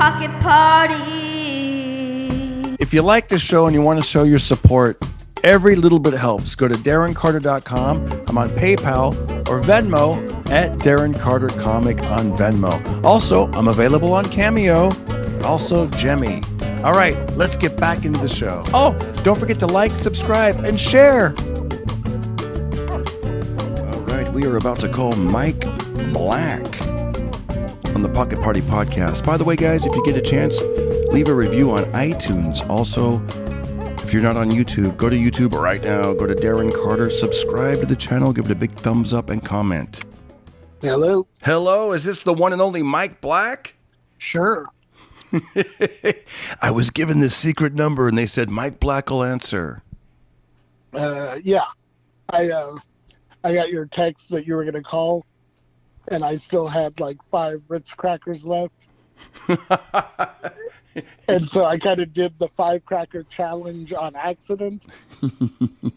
pocket party. If you like the show and you want to show your support, every little bit helps. Go to DarrenCarter.com. I'm on PayPal or Venmo at Darren Carter Comic on Venmo. Also, I'm available on CAMEO, also Jemmy. All right, let's get back into the show. Oh, don't forget to like, subscribe, and share. All right, we are about to call Mike Black on the Pocket Party Podcast. By the way, guys, if you get a chance, leave a review on iTunes. Also, if you're not on YouTube, go to YouTube right now. Go to Darren Carter, subscribe to the channel, give it a big thumbs up, and comment. Hello. Hello, is this the one and only Mike Black? Sure. I was given this secret number, and they said Mike Black will answer. Yeah. I got your text that you were going to call, and I still had like 5 Ritz Crackers left. And so I kind of did the 5 cracker challenge on accident.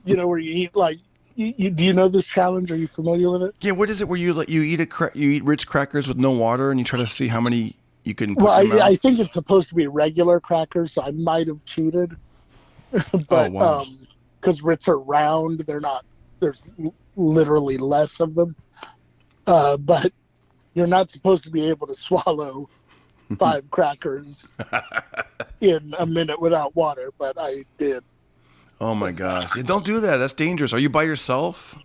You know, where you eat like, do you know this challenge? Are you familiar with it? Yeah, what is it where you eat Ritz Crackers with no water and you try to see how many you can put Well, in your mouth? I think it's supposed to be regular crackers, so I might have cheated. But wow. because Ritz are round, there's literally less of them. But you're not supposed to be able to swallow 5 crackers in a minute without water, but I did. Oh my gosh. Yeah, don't do that. That's dangerous. Are you by yourself?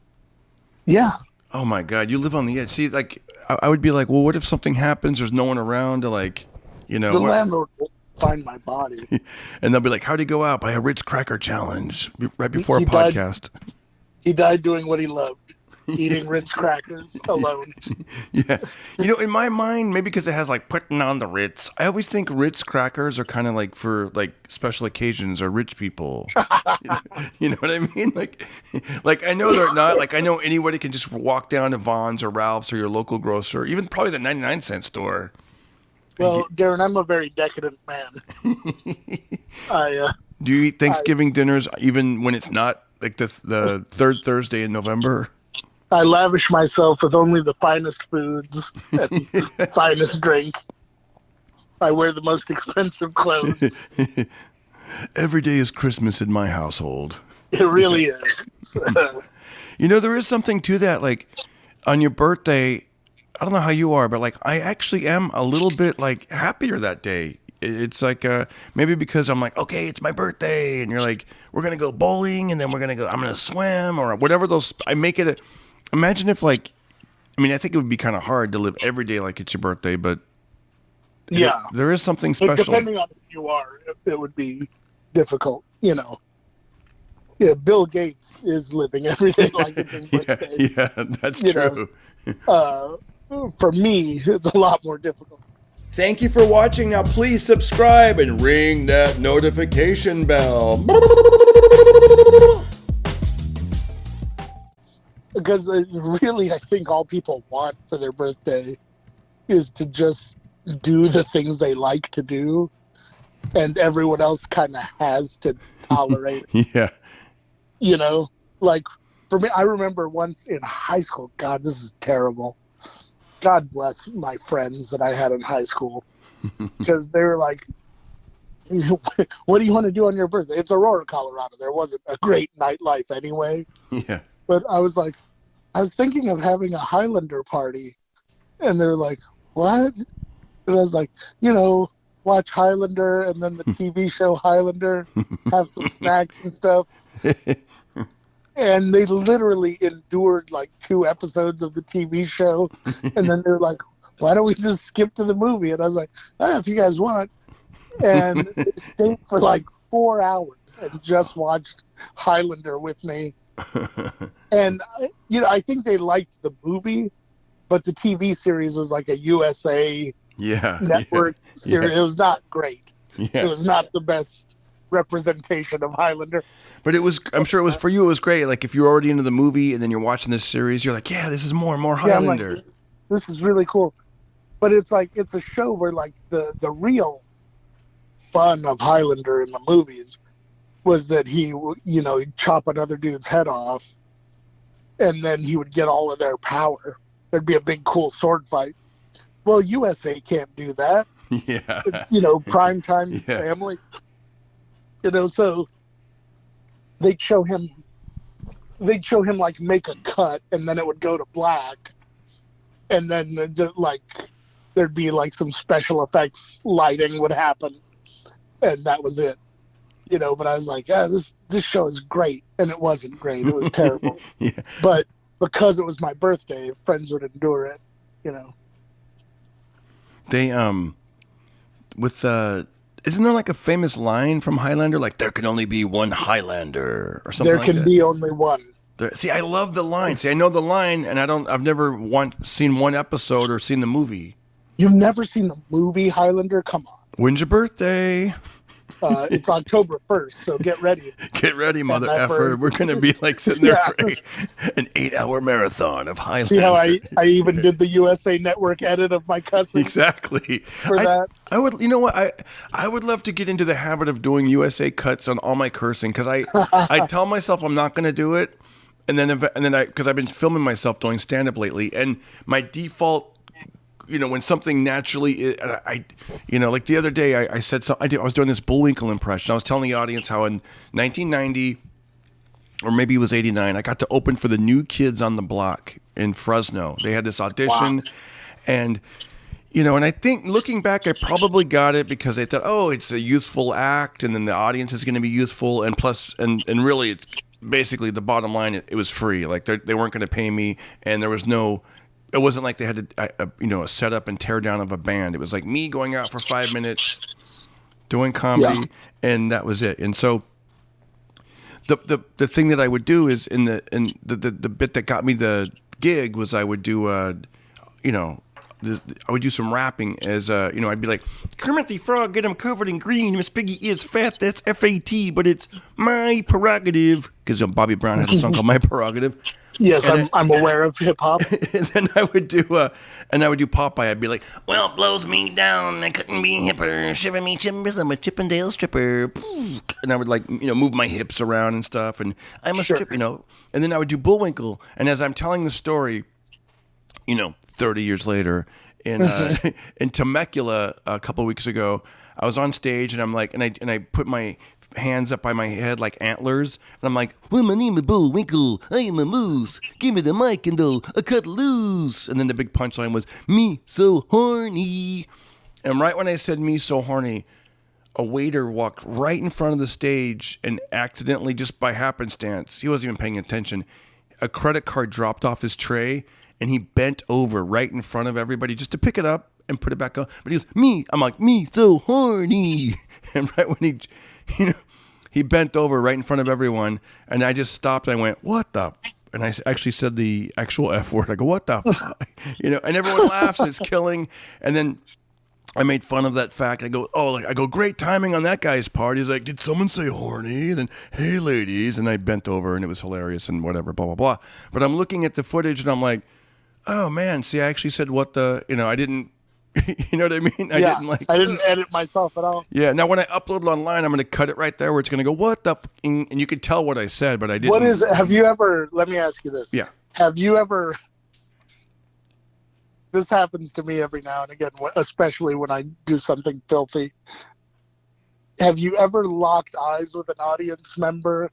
Yeah. Oh my God. You live on the edge. See, like, I would be like, well, what if something happens? There's no one around to, like, you know. The landlord will find my body. And they'll be like, how'd he go out? By a Ritz Cracker challenge right before a podcast. He died doing what he loved. Eating Ritz Crackers alone. Yeah. You know, in my mind, maybe because it has like putting on the Ritz, I always think Ritz Crackers are kind of like for like special occasions or rich people. You know what I mean? Like I know they're not. Like I know anybody can just walk down to Vaughn's or Ralph's or your local grocer, even probably the 99-cent store. Well, Darren, I'm a very decadent man. Do you eat Thanksgiving dinners even when it's not like the third Thursday in November? I lavish myself with only the finest foods and the finest drinks. I wear the most expensive clothes. Every day is Christmas in my household. It really is. You know, there is something to that. Like, on your birthday, I don't know how you are, but, like, I actually am a little bit, like, happier that day. It's like, maybe because I'm like, okay, it's my birthday, and you're like, we're going to go bowling, and then I'm going to swim, or whatever those, I make it imagine if, like, I mean, I think it would be kind of hard to live every day like it's your birthday, but yeah, there is something special. But depending on who you are, it would be difficult, you know. Yeah, Bill Gates is living every day like it's his birthday. Yeah, that's true. For me, it's a lot more difficult. Thank you for watching. Now please subscribe and ring that notification bell. Because really, I think all people want for their birthday is to just do the things they like to do, and everyone else kind of has to tolerate it. Yeah. You know, like, for me, I remember once in high school, God, this is terrible. God bless my friends that I had in high school, because they were like, what do you want to do on your birthday? It's Aurora, Colorado. There wasn't a great nightlife anyway. Yeah. But I was like, I was thinking of having a Highlander party. And they're like, what? And I was like, you know, watch Highlander and then the TV show Highlander, have some snacks and stuff. And they literally endured like 2 episodes of the TV show. And then they're like, why don't we just skip to the movie? And I was like, if you guys want. And they stayed for like 4 hours and just watched Highlander with me. And, you know, I think they liked the movie, but the TV series was like a USA network series. Yeah. It was not great. Yeah. It was not the best representation of Highlander. But it was, I'm sure it was, for you, it was great. Like, if you're already into the movie and then you're watching this series, you're like, yeah, this is more and more Highlander. I'm like, this is really cool. But it's like, it's a show where like the real fun of Highlander in the movies was that he, you know, he'd chop another dude's head off and then he would get all of their power. There'd be a big cool sword fight. Well, USA can't do that. Yeah. Primetime Yeah. family. So they'd show him like make a cut, and then it would go to black, and then there'd be like some special effects lighting would happen, and that was it. But I was like, yeah, this show is great, and it wasn't great. It was terrible. Yeah. But because it was my birthday, friends would endure it. They with isn't there like a famous line from Highlander, like there can only be one Highlander or something There like can that? be only one. See, I love the line. See, I know the line, and I've never seen one episode or seen the movie. You've never seen the movie Highlander? Come on. When's your birthday? It's October 1st, so get ready. Get ready, mother that effer. bird. We're gonna be like sitting there Yeah. for an 8-hour marathon of Highlander. See how I even did the USA Network edit of my cussing Exactly. for that? I would, you know what? I would love to get into the habit of doing USA cuts on all my cursing, because I tell myself I'm not going to do it, and then because I've been filming myself doing stand up lately, and my default, when something naturally, like the other day I said something. I was doing this Bullwinkle impression. I was telling the audience how in 1990, or maybe it was 89, I got to open for the New Kids on the Block in Fresno. They had this audition, Wow. and and I think looking back, I probably got it because they thought, oh, it's a youthful act, and then the audience is going to be youthful, and plus, and really, it's basically the bottom line. It was free, like they weren't going to pay me, and there was no. It wasn't like they had a setup and tear down of a band. It was like me going out for 5 minutes, doing comedy, and that was it. And so, the thing that I would do is the bit that got me the gig was I would do I would do some rapping as I'd be like, Kermit the Frog, get him covered in green. Miss Piggy is fat. That's FAT, but it's my prerogative. Because Bobby Brown had a song called My Prerogative. Yes, I'm aware of hip hop. And then I would do Popeye. I'd be like, well, it blows me down. I couldn't be hipper. Shiver me timbers. I'm a Chippendale stripper. And I would move my hips around and stuff. And I'm a strip, And then I would do Bullwinkle. And as I'm telling the story, 30 years later in Temecula a couple of weeks ago, I was on stage and I'm like, and I put my hands up by my head like antlers, and I'm like, well, my name is Bullwinkle, I am a moose, give me the mic and I'll cut loose. And then the big punchline was, me so horny. And right when I said me so horny, a waiter walked right in front of the stage and accidentally, just by happenstance, he wasn't even paying attention, a credit card dropped off his tray, and he bent over right in front of everybody just to pick it up and put it back on. But he goes, me. I'm like, me so horny. And right when he bent over right in front of everyone, and I just stopped. And I went, what the? And I actually said the actual F word. I go, what the? And everyone laughs, and it's killing. And then I made fun of that fact. I go, great timing on that guy's part. He's like, did someone say horny? And then, hey, ladies. And I bent over, and it was hilarious and whatever, blah, blah, blah. But I'm looking at the footage, and I'm like, oh, man, see, I actually said what the, I didn't, you know what I mean? I didn't edit myself at all. Yeah, now when I upload it online, I'm going to cut it right there where it's going to go, what the f-ing, and you can tell what I said, but I didn't. Have you ever, let me ask you this. Yeah. Have you ever, this happens to me every now and again, especially when I do something filthy. Have you ever locked eyes with an audience member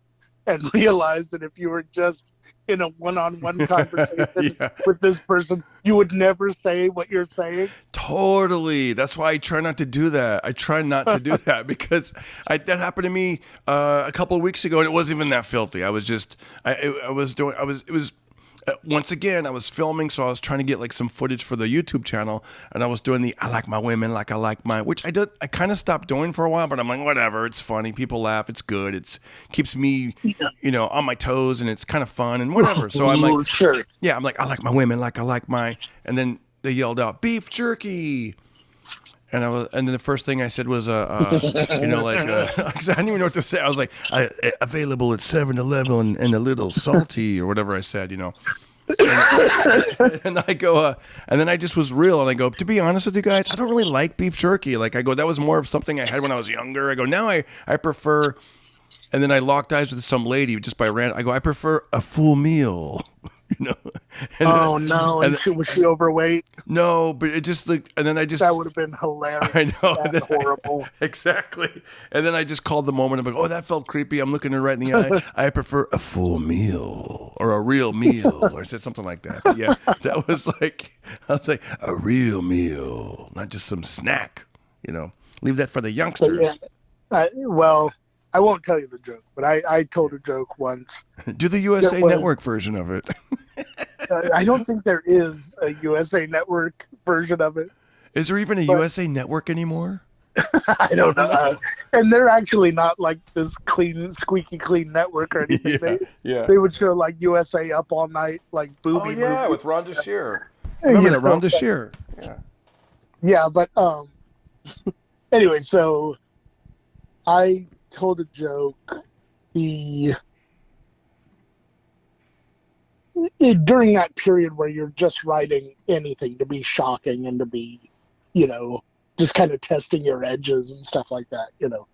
and realized that if you were just in a one-on-one conversation with this person, you would never say what you're saying? Totally. That's why I try not to do that. I try not to do that because that happened to me a couple of weeks ago, and it wasn't even that filthy. I was just, once again, I was filming, so I was trying to get like some footage for the YouTube channel, and I was doing the I like my women like I like my, which I kind of stopped doing for a while, but I'm like, whatever, it's funny, people laugh, it's good, it's keeps me, on my toes, and it's kind of fun and whatever. So I'm like, sure, yeah, I'm like, I like my women like I like my, and then they yelled out beef jerky. And then the first thing I said was, because I didn't even know what to say. I was like, available at 7-Eleven and a little salty or whatever I said, And I go, and then I just was real, and I go, to be honest with you guys, I don't really like beef jerky. Like I go, that was more of something I had when I was younger. I go, now I prefer, and then I locked eyes with some lady just by random. I go, I prefer a full meal. you know. And Oh no! and And was she overweight? no, but it just looked, and then I just, That would have been hilarious I know, and and then horrible. exactly. And then I just called the moment. I'm like, oh, that felt creepy. I'm looking her right in the eye. I prefer a full meal or a real meal, or I said something like that. But yeah, that was like, I was like, a real meal, not just some snack, you know. Leave that for the But yeah, youngsters. well, I won't tell you the joke, but I told a joke once. Do the That USA was Network version of it. I don't think there is a USA Network version of it, Is there even a but USA Network anymore? I I don't know. don't know. And they're actually not like this clean, squeaky clean network or anything. Yeah, yeah. They would show like USA Up All Night, like Oh booby yeah, movies with and Rhonda stuff. Shear. I remember You that know, Rhonda Shear. Yeah. yeah, but anyway, so I told a joke. The During that period where you're just writing anything to be shocking and to be, you know, just kind of testing your edges and stuff like that, you know.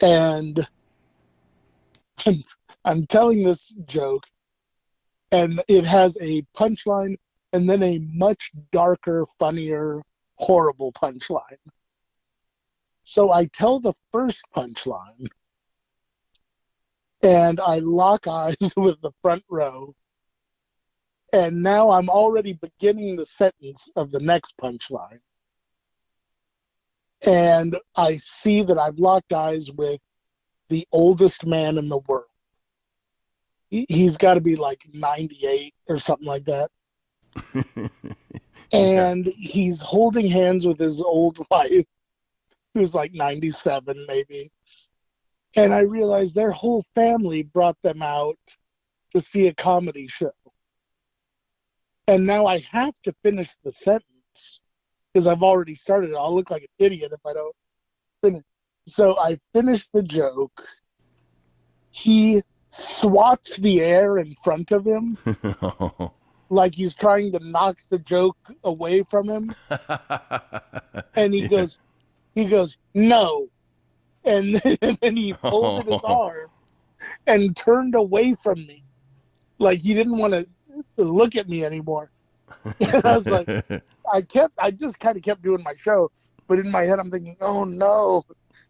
And I'm telling this joke, and it has a punchline and then a much darker, funnier, horrible punchline. So I tell the first punchline, and I lock eyes with the front row. And now I'm already beginning the sentence of the next punchline. And I see that I've locked eyes with the oldest man in the world. He's got to be like 98 or something like that. Yeah. And he's holding hands with his old wife, who's like 97 maybe. And I realized their whole family brought them out to see a comedy show. And now I have to finish the sentence because I've already started it. I'll look like an idiot if I don't finish. So I finished the joke. He swats the air in front of him like he's trying to knock the joke away from him. And he Yeah. goes, no. And then he folded his arms and turned away from me. Like he didn't want to look at me anymore. And I was like, I just kind of kept doing my show, but in my head I'm thinking, oh no.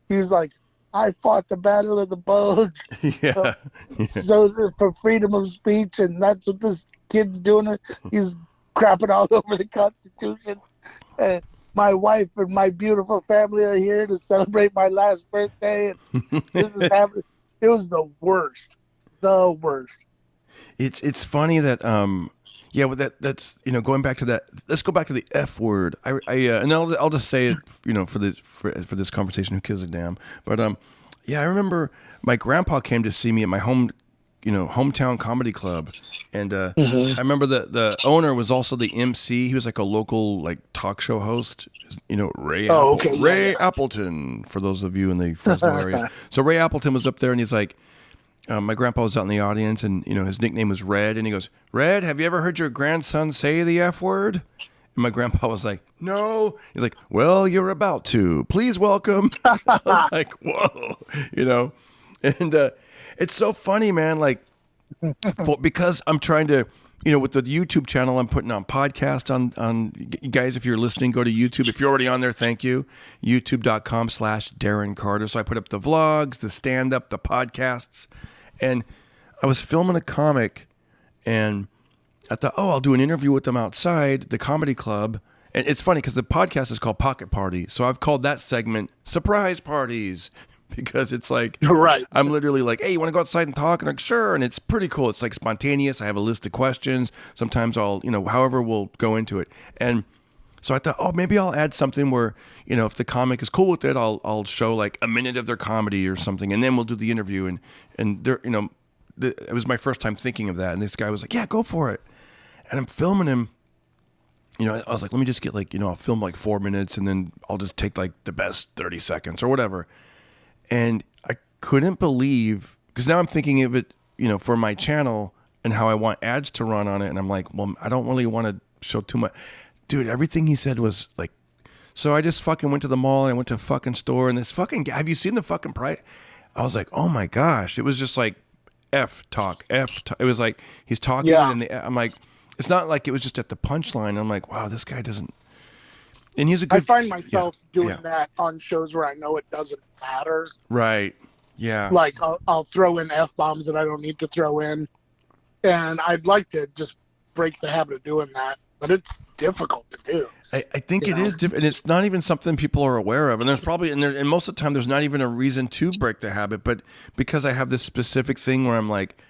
He's like, I fought the Battle of the Bulge, Yeah. so for freedom of speech, and that's what this kid's doing. He's crapping all over the Constitution. And my wife and my beautiful family are here to celebrate my last birthday, and this is happening. It was the worst, the worst. It's funny that yeah, well, that's going back to that. Let's go back to the F word. And I'll just say it, for this conversation. Who gives a damn? But yeah, I remember my grandpa came to see me at my hometown comedy club, and Mm-hmm. I remember the owner was also the MC. He was like a local like talk show host. Oh, okay, yeah, Ray yeah. Appleton, for those of you in the Fresno area. So Ray Appleton was up there, and he's like, my grandpa was out in the audience, and his nickname was Red, and he goes, Red, have you ever heard your grandson say the F word? And my grandpa was like, no. He's like, well, you're about to. Please welcome. I was like, whoa, and it's so funny, man. Like, because I'm trying to, with the YouTube channel, I'm putting on podcasts on you guys. If you're listening, go to YouTube. If you're already on there, thank you. YouTube.com/Darren Carter. So I put up the vlogs, the stand up, the podcasts. And I was filming a comic, and I thought, I'll do an interview with them outside the comedy club. And it's funny because the podcast is called Pocket Party. So I've called that segment Surprise Parties, because it's like, Right. I'm literally like, hey, you want to go outside and talk? And I'm like, sure. And it's pretty cool. It's like spontaneous. I have a list of questions. Sometimes I'll, however we'll go into it. And so I thought, maybe I'll add something where, if the comic is cool with it, I'll show like a minute of their comedy or something, and then we'll do the interview. And there, it was my first time thinking of that. And this guy was like, yeah, go for it. And I'm filming him. I was like, let me just get like, I'll film like 4 minutes, and then I'll just take like the best 30 seconds or whatever. And I couldn't believe, because now I'm thinking of it, for my channel and how I want ads to run on it. And I'm like, well, I don't really want to show too much. Dude, everything he said was like, so I just fucking went to the mall, and I went to a fucking store, and this fucking, have you seen the fucking price? I was like, oh my gosh. It was just like, F-talk. It was like he's talking, Yeah. and I'm like, it's not like it was just at the punchline. I'm like, wow, this guy doesn't. And he's a good. I find myself doing yeah. that on shows where I know it doesn't matter. Right. Yeah. Like I'll throw in F-bombs that I don't need to throw in. And I'd like to just break the habit of doing that, but it's difficult to do. I think it is different, and it's not even something people are aware of. And there's probably, and most of the time, there's not even a reason to break the habit. But because I have this specific thing where I'm like,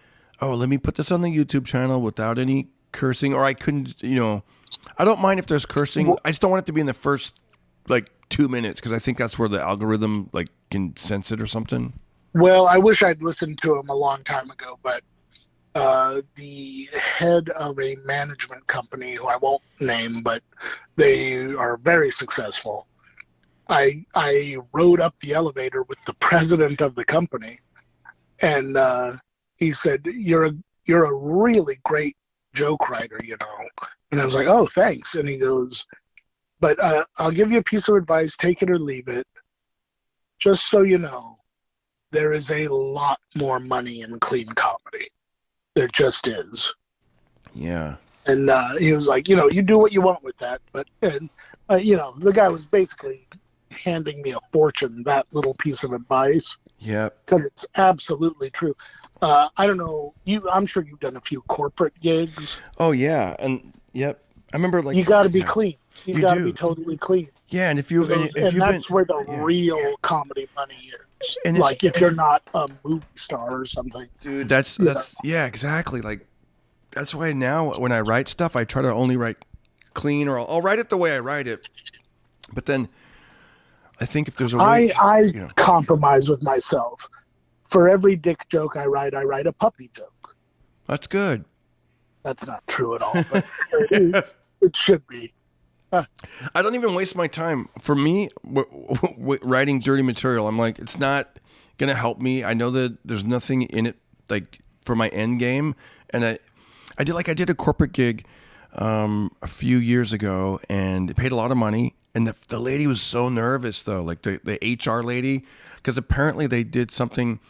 oh, let me put this on the YouTube channel without any cursing, or I couldn't, I don't mind if there's cursing. I just don't want it to be in the first like 2 minutes because I think that's where the algorithm like can sense it or something. Well, I wish I'd listened to him a long time ago, but the head of a management company, who I won't name, but they are very successful. I rode up the elevator with the president of the company, and he said, "You're a really great joke writer, And I was like, "Oh, thanks." And he goes, "But I'll give you a piece of advice. Take it or leave it. Just so you know, there is a lot more money in clean comedy. There just is." Yeah. And he was like, you do what you want with that. But, the guy was basically handing me a fortune, that little piece of advice. Yeah. Because it's absolutely true. I don't know. I'm sure you've done a few corporate gigs. Oh, yeah. And, yep. I remember like. You got to be clean. You got to do. be totally clean. Yeah. And if you. And that's where the real comedy money is. And like if you're not a movie star or something. Dude, that's yeah, exactly. Like that's why now when I write stuff, I try to only write clean, or I'll write it the way I write it. But then I think if there's a way, I compromise with myself. For every dick joke I write a puppy joke. That's good. That's not true at all, but it should be. I don't even waste my time. For me, writing dirty material, I'm like, it's not gonna help me. I know that there's nothing in it like for my end game. And I did a corporate gig a few years ago, and it paid a lot of money. And the lady was so nervous though, like the HR lady, because apparently they did something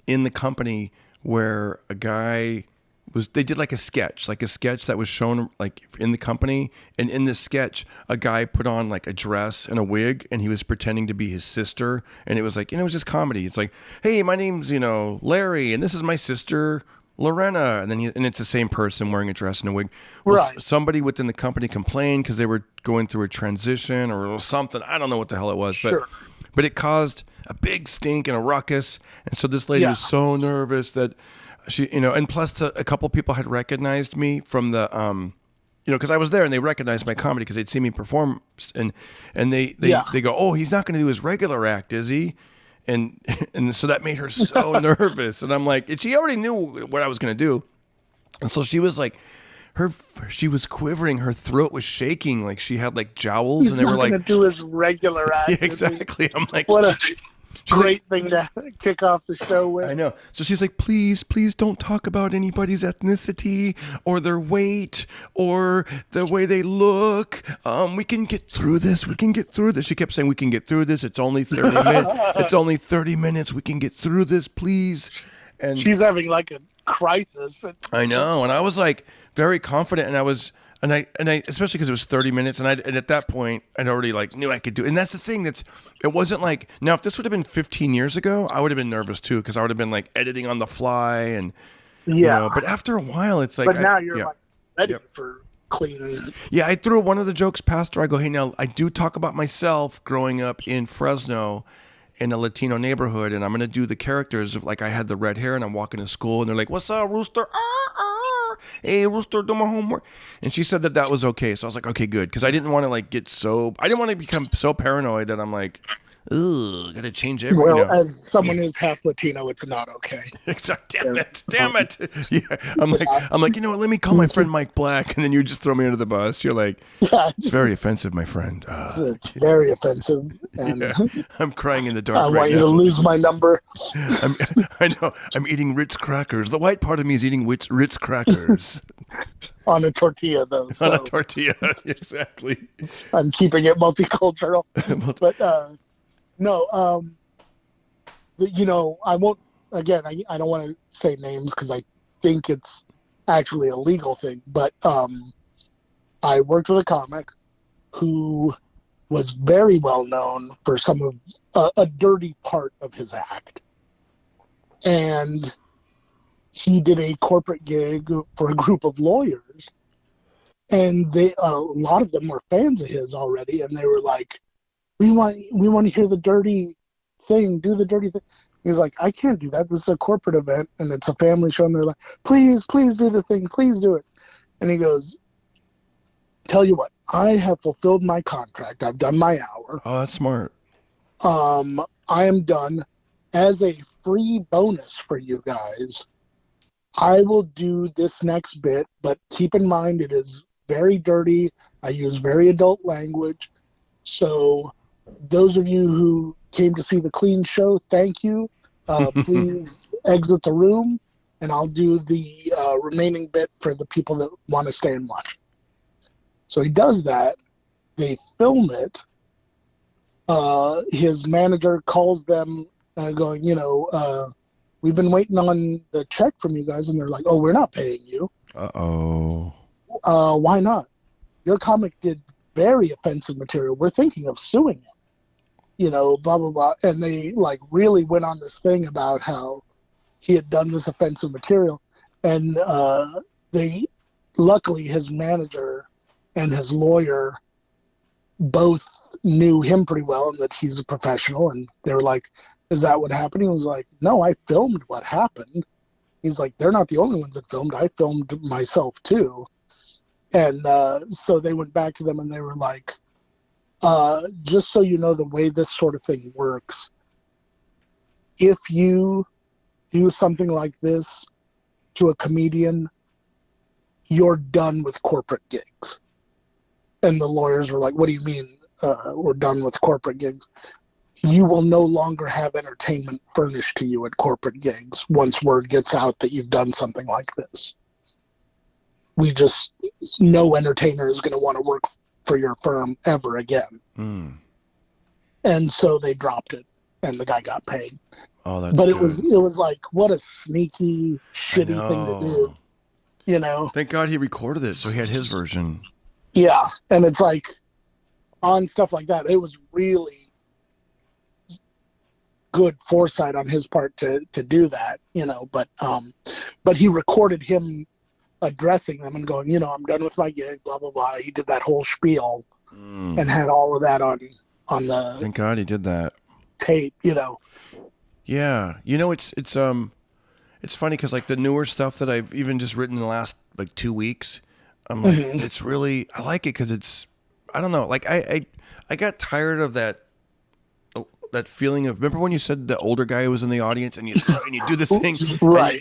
in the company where a guy they did like a sketch that was shown like in the company. And in this sketch, a guy put on like a dress and a wig, and he was pretending to be his sister. And it was like, it was just comedy. It's like, hey, my name's, Larry, and this is my sister, Lorena. And then and it's the same person wearing a dress and a wig. Well, right. Somebody within the company complained because they were going through a transition or something. I don't know what the hell it was, but it caused a big stink and a ruckus. And so this lady was so nervous that she, and plus a couple people had recognized me from the, because I was there and they recognized my comedy because they'd seen me perform, and they go, oh, he's not going to do his regular act, is he? And so that made her so nervous. And I'm like, and she already knew what I was going to do. And so she was like, she was quivering, her throat was shaking, like she had like jowls, he's and they were like, going to do his regular act. Yeah, exactly. I'm like, what a great thing to kick off the show with. I know. So she's like, please don't talk about anybody's ethnicity or their weight or the way they look. We can get through this. She kept saying, we can get through this. It's only 30 minutes. It's only 30 minutes. We can get through this, please. And she's having like a crisis. I know. And I was like very confident, and I especially because it was 30 minutes, and at that point I'd already like knew I could do it. And that's the thing, it wasn't like, now if this would have been 15 years ago, I would have been nervous too, because I would have been like editing on the fly, and but after a while it's like, but now you're like ready for cleaning. Yeah, I threw one of the jokes past her. I go, hey, now I do talk about myself growing up in Fresno in a Latino neighborhood, and I'm going to do the characters of like I had the red hair and I'm walking to school and they're like, what's up, Rooster? Hey, Rooster, do my homework. And she said that was okay. So I was like, okay, good. Because I didn't want to like I didn't want to become so paranoid that I'm like, ugh, got to change everything. Well, as someone who's half Latino, it's not okay. Exactly. Damn it. Yeah. I'm like, you know what? Let me call my friend Mike Black, and then you just throw me under the bus. You're like, it's very offensive, my friend. It's very offensive. And I'm crying in the dark. I want you to lose my number. I know. I'm eating Ritz Crackers. The white part of me is eating Ritz Crackers. On a tortilla, though. So on a tortilla, exactly. I'm keeping it multicultural. But no, I won't again, I don't want to say names because I think it's actually a legal thing, but I worked with a comic who was very well known for some of a dirty part of his act. And he did a corporate gig for a group of lawyers, and they a lot of them were fans of his already, and they were like, we want to hear the dirty thing, do the dirty thing. He's like, I can't do that. This is a corporate event and it's a family show. And they're like, please do the thing. Please do it. And he goes, tell you what, I have fulfilled my contract. I've done my hour. Oh, that's smart. I am done. As a free bonus for you guys, I will do this next bit, but keep in mind it is very dirty. I use very adult language. So those of you who came to see the clean show, thank you. Please exit the room, and I'll do the remaining bit for the people that want to stay and watch. So he does that. They film it. His manager calls them going, we've been waiting on the check from you guys. And they're like, oh, we're not paying you. Uh-oh. Why not? Your comic did very offensive material. We're thinking of suing him. Blah, blah, blah. And they really went on this thing about how he had done this offensive material. And luckily his manager and his lawyer both knew him pretty well and that he's a professional. And they were like, is that what happened? He was like, no, I filmed what happened. He's like, they're not the only ones that filmed. I filmed myself too. And so they went back to them and they were like, just so you know the way this sort of thing works, if you do something like this to a comedian, you're done with corporate gigs. And the lawyers were like, what do you mean we're done with corporate gigs? You will no longer have entertainment furnished to you at corporate gigs once word gets out that you've done something like this. No entertainer is going to want to work for your firm ever again. Mm. And so they dropped it, and the guy got paid. Oh, that's But good. it was like, what a sneaky, shitty thing to do. Thank God he recorded it, so he had his version. Yeah, and it's like, on stuff like that, it was really good foresight on his part to do that, but he recorded him addressing them and going, I'm done with my gig, blah, blah, blah. He did that whole spiel and had all of that on the Thank God he did that. Tape, Yeah. It's funny because the newer stuff that I've even just written in the last 2 weeks, I'm like, it's really, I like it because it's, I don't know, I got tired of that feeling of, remember when you said the older guy who was in the audience and you do the thing, right?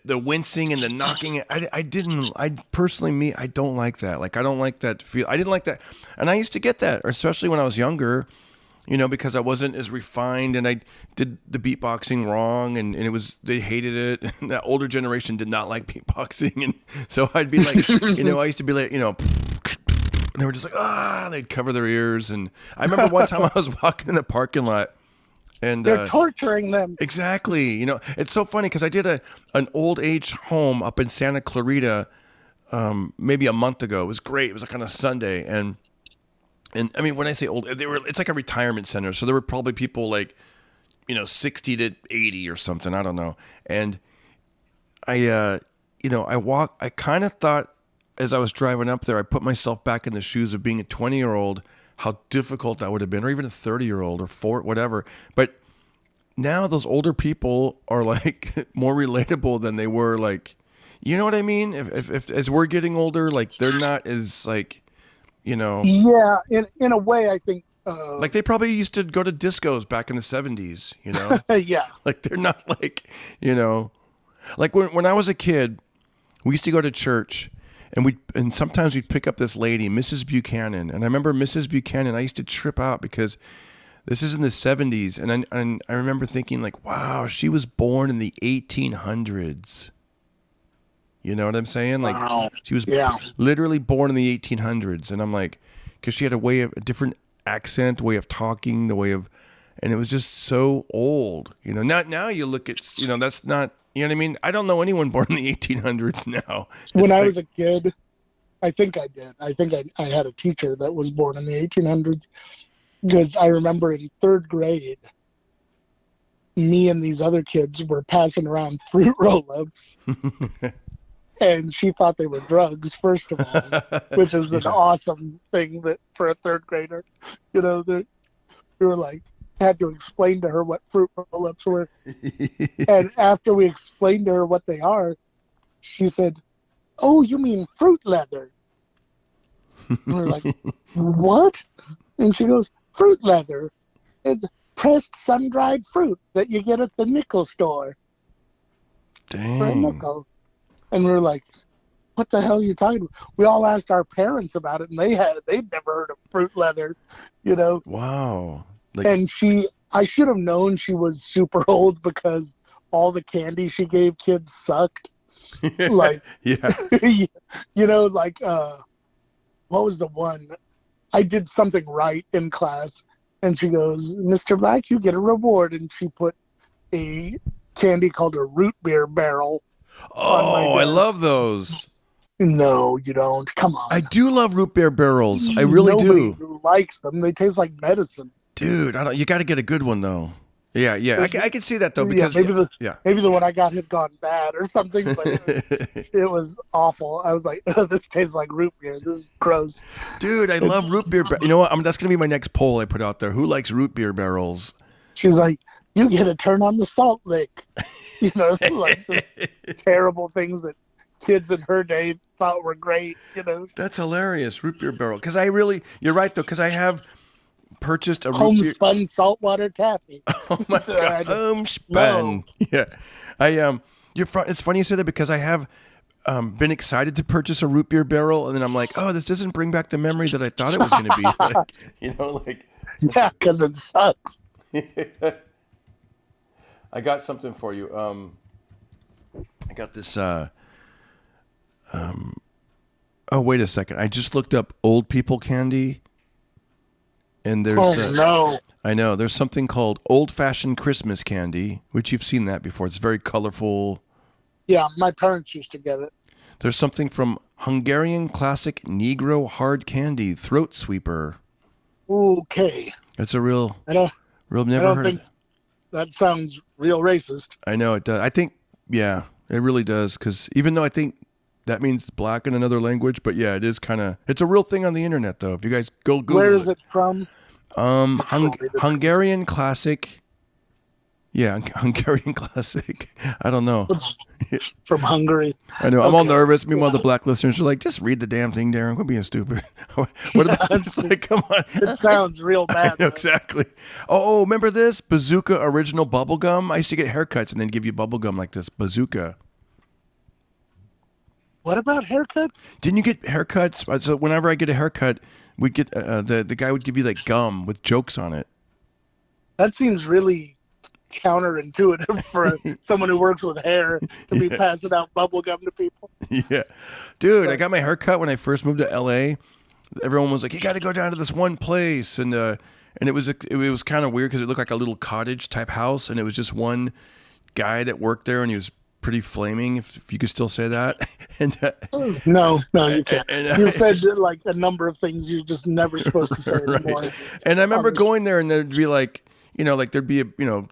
The wincing and the knocking. I don't like that. I don't like that feel. I didn't like that, and I used to get that, especially when I was younger, because I wasn't as refined and I did the beatboxing wrong, and they hated it. And that older generation did not like beatboxing, and so I'd be like, I used to be like, and they were just like, they'd cover their ears. And I remember one time I was walking in the parking lot and they're torturing them. Exactly. It's so funny because I did an old age home up in Santa Clarita maybe a month ago. It was great. It was on a Sunday. And I mean, when I say old, it's like a retirement center. So there were probably people 60 to 80 or something. I don't know. And I kind of thought, as I was driving up there, I put myself back in the shoes of being a 20-year-old, how difficult that would have been, or even a 30-year-old or whatever. But now those older people are more relatable than they were. You know what I mean? If as we're getting older, they're not as Yeah, in a way, I think. They probably used to go to discos back in the 70s. Yeah. They're not when I was a kid, we used to go to church. And sometimes we'd pick up this lady, Mrs. Buchanan. And I remember Mrs. Buchanan, I used to trip out because this is in the 70s. And I remember thinking wow, she was born in the 1800s. You know what I'm saying? Wow. She was literally born in the 1800s. And I'm like, because she had a different accent, way of talking, the way of, and it was just so old. Now you look at, that's not, you know what I mean? I don't know anyone born in the 1800s now. When I was a kid, I think I did. I think I had a teacher that was born in the 1800s, because I remember in third grade, me and these other kids were passing around fruit roll-ups, and she thought they were drugs, first of all, which is an awesome thing that for a third grader. We were like, had to explain to her what fruit roll-ups were. And after we explained to her what they are, she said, "Oh, you mean fruit leather?" And we're like, "What?" And she goes, "Fruit leather. It's pressed sun-dried fruit that you get at the nickel store." Dang. For a nickel. And we were like, "What the hell are you talking about?" We all asked our parents about it, and they'd never heard of fruit leather, Wow. And I should have known she was super old, because all the candy she gave kids sucked. Like, yeah. What was the one? I did something right in class, and she goes, "Mr. Black, you get a reward." And she put a candy called a root beer barrel. Oh, I love those. No, you don't. Come on. I do love root beer barrels. I really Nobody do. likes them. They taste like medicine. Dude, you got to get a good one though. Yeah. I can see that though, because maybe the one I got had gone bad or something, but it was awful. I was like, "This tastes like root beer. This is gross." Dude, I love root beer. You know what? That's going to be my next poll I put out there. Who likes root beer barrels? She's like, "You get to turn on the salt lick." Like the terrible things that kids in her day thought were great. That's hilarious, root beer barrel. Because you're right though. Because I have purchased a homespun saltwater taffy. Oh my god, homespun. No. Yeah, it's funny you say that, because I have been excited to purchase a root beer barrel, and then I'm like, oh, this doesn't bring back the memory that I thought it was going to be. Yeah, because it sucks. I got something for you. I got this. Oh, wait a second. I just looked up old people candy. And there's no. I know there's something called old-fashioned Christmas candy, which you've seen that before. It's very colorful. Yeah, my parents used to get it. There's something from Hungarian classic Negro hard candy throat sweeper. Okay. It's a real. I don't heard think that sounds real racist. I know it does. I think it really does, because even though I think that means black in another language, but yeah, it is it's a real thing on the internet though. If you guys go Google Where is it from? Hungarian classic. Yeah, Hungarian classic. I don't know. From Hungary. I know. I'm all nervous. Meanwhile, the black listeners are like, just read the damn thing, Darren. Quit being stupid. What about it's like, come on. It sounds real bad. Know, exactly. Oh, remember this? Bazooka original bubble gum? I used to get haircuts and then give you bubble gum like this. Bazooka. What about haircuts? Didn't you get haircuts? So whenever I get a haircut, we get the guy would give you like gum with jokes on it. That seems really counterintuitive for someone who works with hair to be passing out bubble gum to people. Yeah, dude, I got my haircut when I first moved to LA. Everyone was like, "You got to go down to this one place," and it was kind of weird because it looked like a little cottage type house, and it was just one guy that worked there, and he was pretty flaming, if you could still say that. And no, you can't. You said like a number of things you're just never supposed to say anymore. Right. And I remember going there, and there'd be like, there'd be a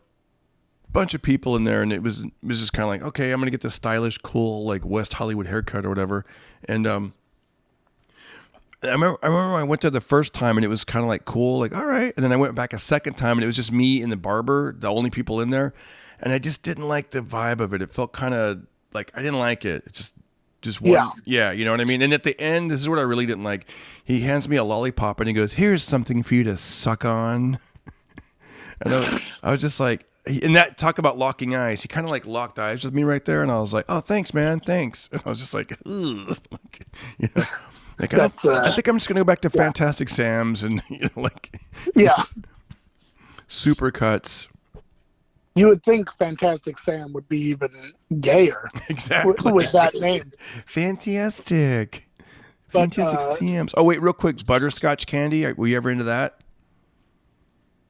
bunch of people in there, and it was just kind of like, okay, I'm gonna get this stylish, cool, like West Hollywood haircut or whatever. And I remember I went there the first time, and it was kind of like cool, like all right. And then I went back a second time, and it was just me and the barber, the only people in there. And I just didn't like the vibe of it. It felt kind of like I didn't like it. It's just one. Yeah, you know what I mean? And at the end, this is what I really didn't like. He hands me a lollipop and he goes, "Here's something for you to suck on." And I was just like, and that talk about locking eyes. He kind of like locked eyes with me right there. And I was like, "Oh, thanks, man. Thanks." And I was just like, ugh. Like, I think I'm just going to go back to Fantastic Sam's and, Supercuts. You would think Fantastic Sam would be even gayer. Exactly. With that name. Fantastic Sam's. Oh, wait, real quick. Butterscotch candy. Were you ever into that?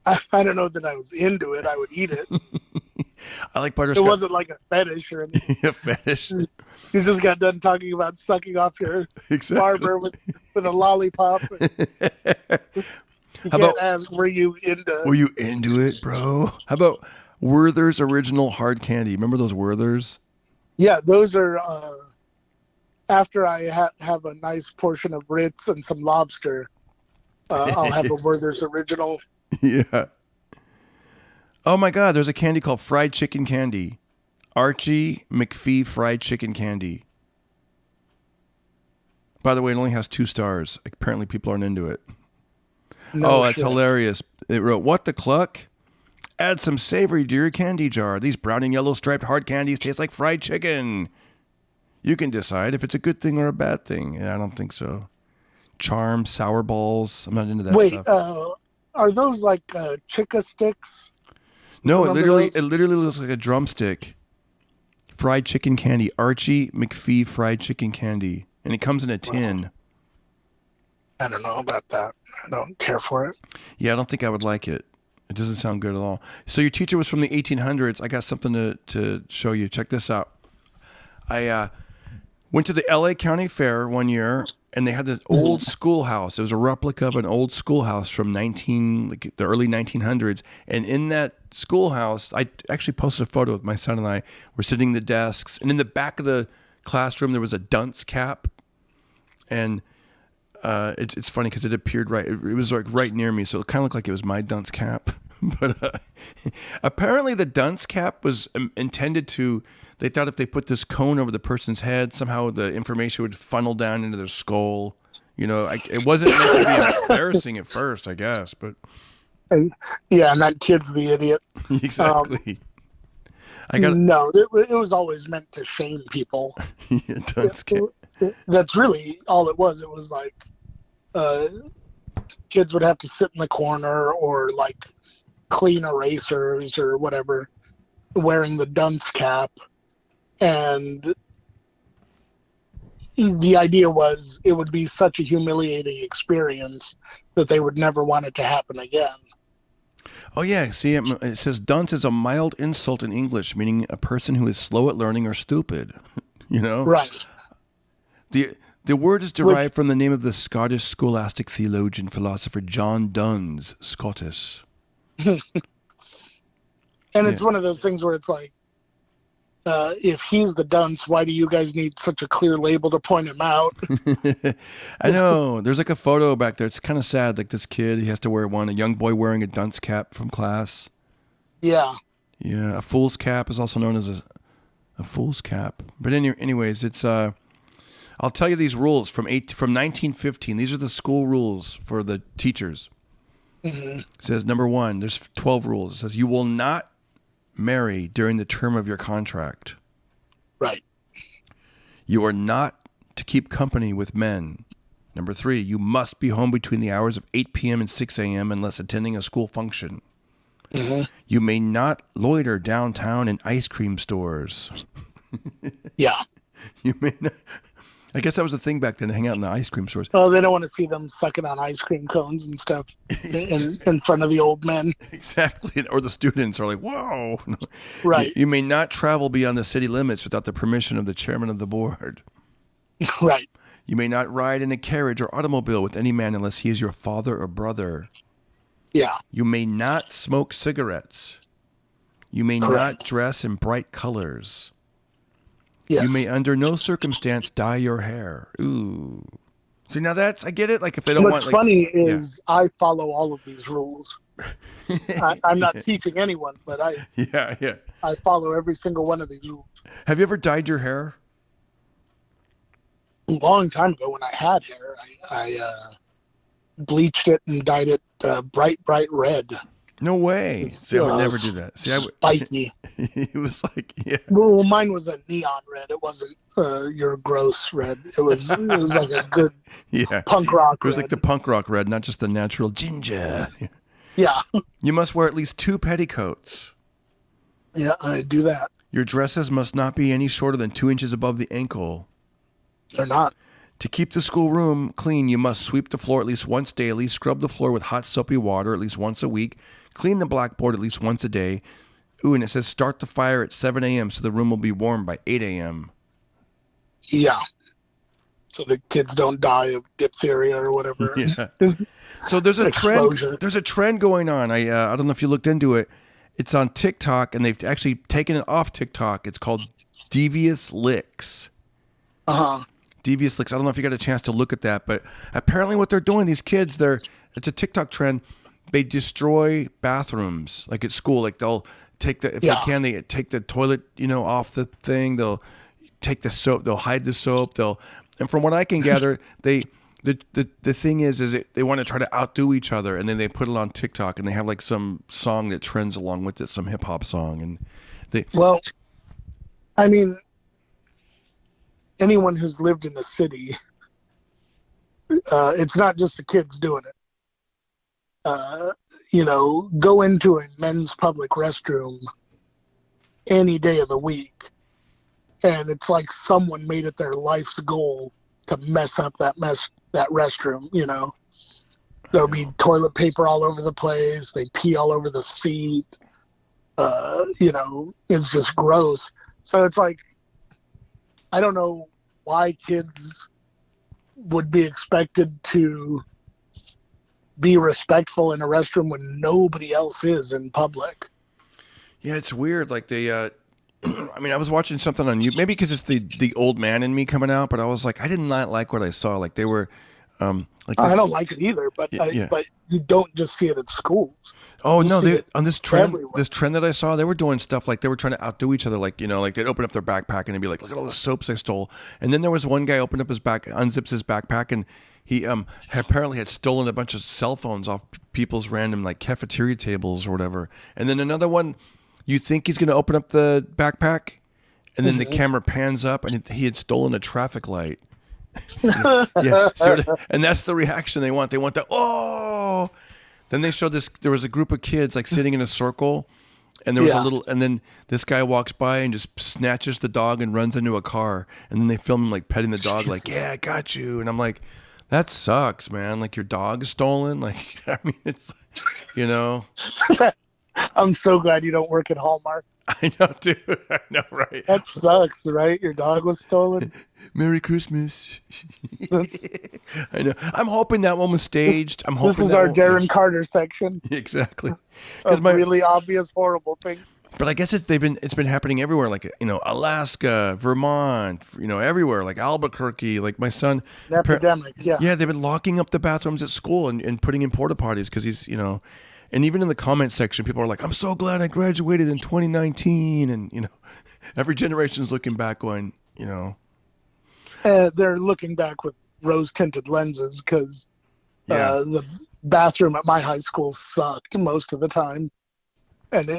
I don't know that I was into it. I would eat it. I like It butterscotch. wasn't like a fetish or anything. A fetish. You just got done talking about sucking off your Exactly. barber with a lollipop. You How can't about, ask, were you into? were you into it, bro? How about Werther's original hard candy? Remember those Werther's? Yeah, those are after I have a nice portion of Ritz and some lobster. I'll have a Werther's original. Yeah. Oh my God, there's a candy called fried chicken candy. Archie McPhee fried chicken candy. By the way, it only has 2 stars. Apparently people aren't into it. No That's shit. hilarious. It wrote, "What the cluck? Add some savory to your candy jar. These brown and yellow striped hard candies taste like fried chicken. You can decide if it's a good thing or a bad thing." Yeah, I don't think so. Charm, sour balls. I'm not into that Wait, stuff. are those like Chica sticks? No, remember it those? literally looks like a drumstick. Fried chicken candy. Archie McPhee fried chicken candy. And it comes in a tin. I don't know about that. I don't care for it. Yeah, I don't think I would like it. It doesn't sound good at all. So your teacher was from the 1800s. I got something to show you. Check this out. I went to the LA County Fair one year, and they had this old schoolhouse. It was a replica of an old schoolhouse from the early 1900s. And in that schoolhouse, I actually posted a photo with my son and I. We're sitting in the desks, and in the back of the classroom there was a dunce cap, and it's funny because it appeared right. It was like right near me, so it kind of looked like it was my dunce cap. But apparently, the dunce cap was intended to. They thought if they put this cone over the person's head, somehow the information would funnel down into their skull. You know, it wasn't meant to be embarrassing at first, I guess, but Yeah, and that kid's the idiot. exactly. I got No, it was always meant to shame people. a dunce cap. That's really all it was. It was like kids would have to sit in the corner or like clean erasers or whatever, wearing the dunce cap. And the idea was it would be such a humiliating experience that they would never want it to happen again. Oh yeah, see, it says dunce is a mild insult in English, meaning a person who is slow at learning or stupid. You know, Right. The word is derived from the name of the Scottish scholastic theologian philosopher John Duns Scotus. And it's one of those things where it's like, if he's the dunce, why do you guys need such a clear label to point him out? I know. There's like a photo back there. It's kind of sad. Like this kid, he has to wear one. A young boy wearing a dunce cap from class. Yeah. Yeah, a fool's cap is also known as a fool's cap. But anyways, it's I'll tell you these rules from 1915. These are the school rules for the teachers. Mm-hmm. It says number 1, there's 12 rules. It says you will not marry during the term of your contract. Right. You are not to keep company with men. Number 3, you must be home between the hours of 8 p.m. and 6 a.m. unless attending a school function. Mm-hmm. You may not loiter downtown in ice cream stores. Yeah. You may not. I guess that was the thing back then, to hang out in the ice cream stores. Well, they don't want to see them sucking on ice cream cones and stuff in front of the old men. Exactly. Or the students are like, whoa. Right. You may not travel beyond the city limits without the permission of the chairman of the board. Right. You may not ride in a carriage or automobile with any man unless he is your father or brother. Yeah. You may not smoke cigarettes. You may not dress in bright colors. Yes. You may under no circumstance dye your hair. Ooh. See, now I get it. Like if they don't What's want, funny is I follow all of these rules. I'm not Yeah. teaching anyone, but Yeah. I follow every single one of these rules. Have you ever dyed your hair? A long time ago when I had hair, I bleached it and dyed it bright red. No way. See, I would never do that. See, Spiky. It was like, yeah. Well, mine was a neon red. It wasn't your gross red. It was like a good punk rock It was red. like the punk rock red, not just the natural ginger. Yeah. You must wear at least 2 petticoats. Yeah, I do that. Your dresses must not be any shorter than 2 inches above the ankle. They're not. To keep the schoolroom clean, you must sweep the floor at least once daily, scrub the floor with hot soapy water at least once a week, clean the blackboard at least once a day. Ooh, and it says start the fire at 7 a.m. so the room will be warm by 8 a.m. Yeah. So the kids don't die of diphtheria or whatever. Yeah. So there's a trend. There's a trend going on. I don't know if you looked into it. It's on TikTok, and they've actually taken it off TikTok. It's called Devious Licks. Devious Licks. I don't know if you got a chance to look at that, but apparently what they're doing, these kids, it's a TikTok trend. They destroy bathrooms, like at school. Like they'll take they take the toilet, off the thing. They'll take the soap. They'll hide the soap. And from what I can gather, the thing is they want to try to outdo each other, and then they put it on TikTok, and they have like some song that trends along with it, some hip hop song, and well, I mean, anyone who's lived in the city, it's not just the kids doing it. Go into a men's public restroom any day of the week, and it's like someone made it their life's goal to mess up that restroom. There'll be toilet paper all over the place. They pee all over the seat. It's just gross. So it's like, I don't know why kids would be expected to be respectful in a restroom when nobody else is in public. Yeah, it's weird. Like they, I mean, I was watching something on YouTube, maybe because it's the old man in me coming out, but I was like, I did not like what I saw. Like they were, I don't like it either, but but you don't just see it at schools. Oh no! On this trend that I saw, they were doing stuff like they were trying to outdo each other. Like like they'd open up their backpack and they'd be like, "Look at all the soaps I stole." And then there was one guy opened up unzips his backpack, and he apparently had stolen a bunch of cell phones off people's random like cafeteria tables or whatever. And then another one, you think he's going to open up the backpack, and then the camera pans up, and he had stolen a traffic light. Yeah, and that's the reaction they want. They want the oh. Then they showed this. There was a group of kids like sitting in a circle, and there was a little. And then this guy walks by and just snatches the dog and runs into a car. And then they film him like petting the dog, like yeah, I got you. And I'm like, that sucks, man. Like your dog is stolen. Like I mean, it's I'm so glad you don't work at Hallmark. I know, dude. I know, right? That sucks, right? Your dog was stolen. Merry Christmas. I know. I'm hoping that one was staged. I'm hoping this is our Darren Carter section. Exactly. Because really obvious, horrible thing. But I guess it's been happening everywhere, like Alaska, Vermont, everywhere, like Albuquerque. Like my son, an epidemic. Yeah, they've been locking up the bathrooms at school and putting in porta potties because he's And even in the comment section, people are like, "I'm so glad I graduated in 2019," and every generation's looking back, going, they're looking back with rose-tinted lenses because the bathroom at my high school sucked most of the time, and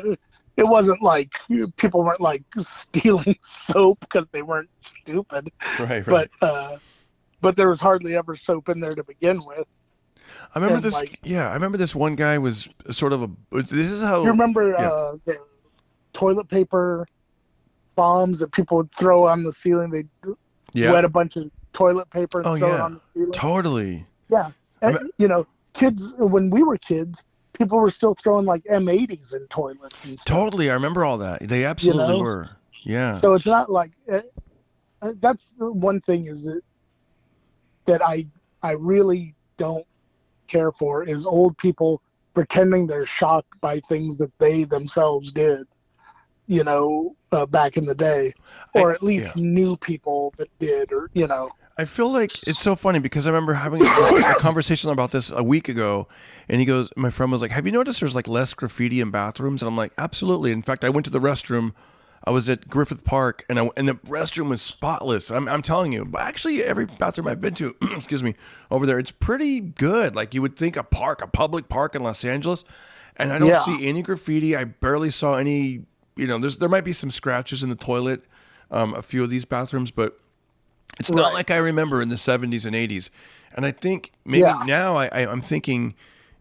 it wasn't like people weren't like stealing soap because they weren't stupid, right? But there was hardly ever soap in there to begin with. I remember this. I remember this one guy was sort of this is how you remember the toilet paper bombs that people would throw on the ceiling. They wet a bunch of toilet paper and throw it on the ceiling. Totally. Yeah, and, kids when we were kids, people were still throwing like M80s in toilets and stuff. Totally, I remember all that. They absolutely were. Yeah. So it's not like that's one thing that I really don't care for is old people pretending they're shocked by things that they themselves did, back in the day, or at least new people that did, or I feel like it's so funny because I remember having a conversation about this a week ago, and my friend was like, "Have you noticed there's like less graffiti in bathrooms?" And I'm like, "Absolutely." In fact, I went to the restroom. I was at Griffith Park, and the restroom was spotless. I'm telling you. But actually, every bathroom I've been to, excuse me, over there, it's pretty good. Like you would think a public park in Los Angeles, and I don't see any graffiti. I barely saw any. There might be some scratches in the toilet, a few of these bathrooms, but it's not like I remember in the 70s and 80s. And I think maybe now I'm thinking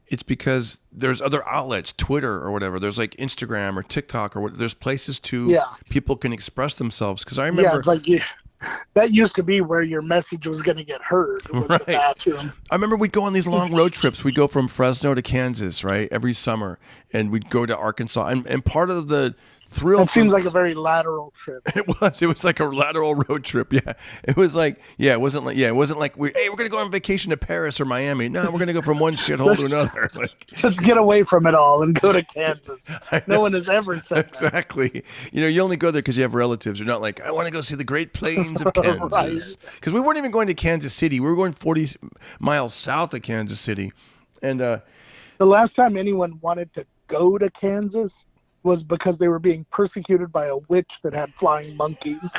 it's because there's other outlets, Twitter or whatever. There's like Instagram or TikTok or there's places people can express themselves. Because I remember, it's like That used to be where your message was going to get heard, was the Right. bathroom. I remember we'd go on these long road trips. We'd go from Fresno to Kansas, right, every summer, and we'd go to Arkansas. And part of the thrill It seems like a very lateral trip. it was like a lateral road trip. Yeah, it was like it wasn't like we're gonna go on vacation to Paris or Miami. No, we're gonna go from one shithole to another. Like, Let's get away from it all and go to Kansas. No one has ever said that. exactly. You only go there because you have relatives. You're not like, I want to go see the Great Plains of Kansas. Because we weren't even going to Kansas City. We were going 40 miles south of Kansas City. And The last time anyone wanted to go to Kansas was because they were being persecuted by a witch that had flying monkeys.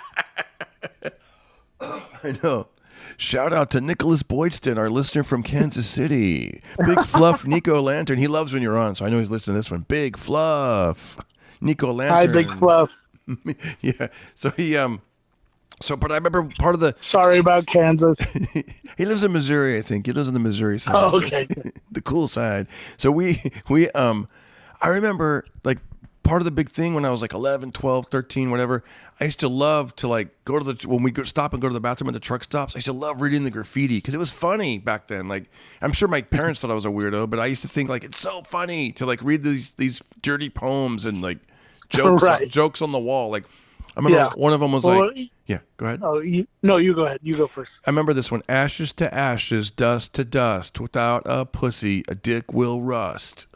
I know. Shout out to Nicholas Boydston, our listener from Kansas City. Big Fluff Nico Lantern. He loves when you're on, so I know he's listening to this one. Big Fluff Nico Lantern. Hi, Big Fluff. Yeah. So but I remember part of the. Sorry about Kansas. He lives in Missouri, I think. He lives on the Missouri side. Oh, okay. The cool side. So I remember like part of the big thing when I was like 11, 12, 13, whatever. I used to love to like go to when we go stop and go to the bathroom at the truck stops. I used to love reading the graffiti because it was funny back then. Like I'm sure my parents thought I was a weirdo, but I used to think like it's so funny to like read these dirty poems and like jokes on the wall. Like I remember one of them was yeah, go ahead. Oh, you go ahead. You go first. I remember this one. Ashes to ashes, dust to dust. Without a pussy, a dick will rust.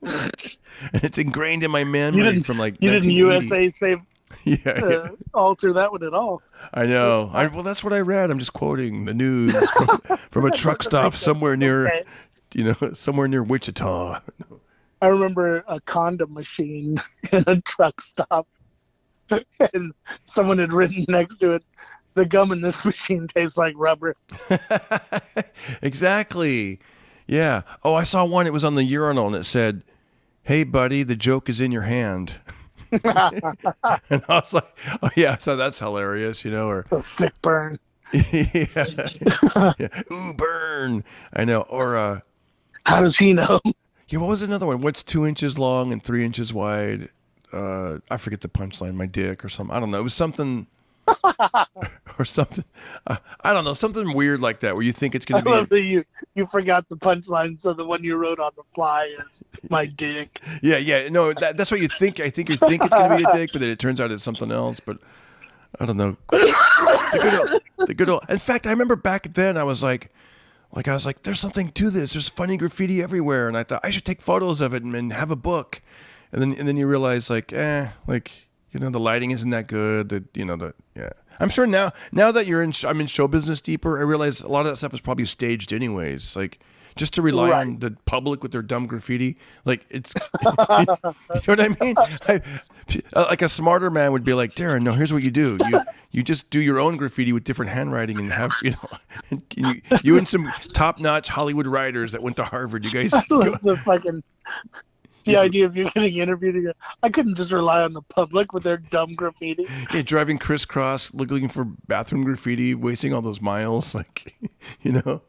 And it's ingrained in my memory from like you didn't 1980. USA save alter that one at all. I know. Well, that's what I read. I'm just quoting the news from a truck stop somewhere near, somewhere near Wichita. I remember a condom machine in a truck stop, and someone had written next to it, "The gum in this machine tastes like rubber." Exactly. Yeah. Oh, I saw one. It was on the urinal, and it said, "Hey, buddy, the joke is in your hand." And I was like, "Oh yeah, I thought that's hilarious," or a sick burn. Yeah. Ooh, burn. I know. Or how does he know? Yeah, what was another one? What's 2 inches long and 3 inches wide? I forget the punchline. My dick or something. I don't know. It was something. Or something, I don't know, something weird like that where you think it's going to be. I love that you forgot the punchline, so the one you wrote on the fly is my dick. Yeah, no, that's what you think. I think you think it's going to be a dick, but then it turns out it's something else. But I don't know. The good old. In fact, I remember back then I was like, there's something to this. There's funny graffiti everywhere, and I thought I should take photos of it and have a book. And then you realize the lighting isn't that good. Yeah. I'm sure now that I'm in show business deeper, I realize a lot of that stuff is probably staged anyways. Like just to rely on the public with their dumb graffiti. Like it's, you know what I mean? Like a smarter man would be like, Darren, no, here's what you do. You just do your own graffiti with different handwriting and have, you and some top-notch Hollywood writers that went to Harvard. You guys. The idea of you getting interviewed, I couldn't just rely on the public with their dumb graffiti. Yeah, driving crisscross, looking for bathroom graffiti, wasting all those miles, No,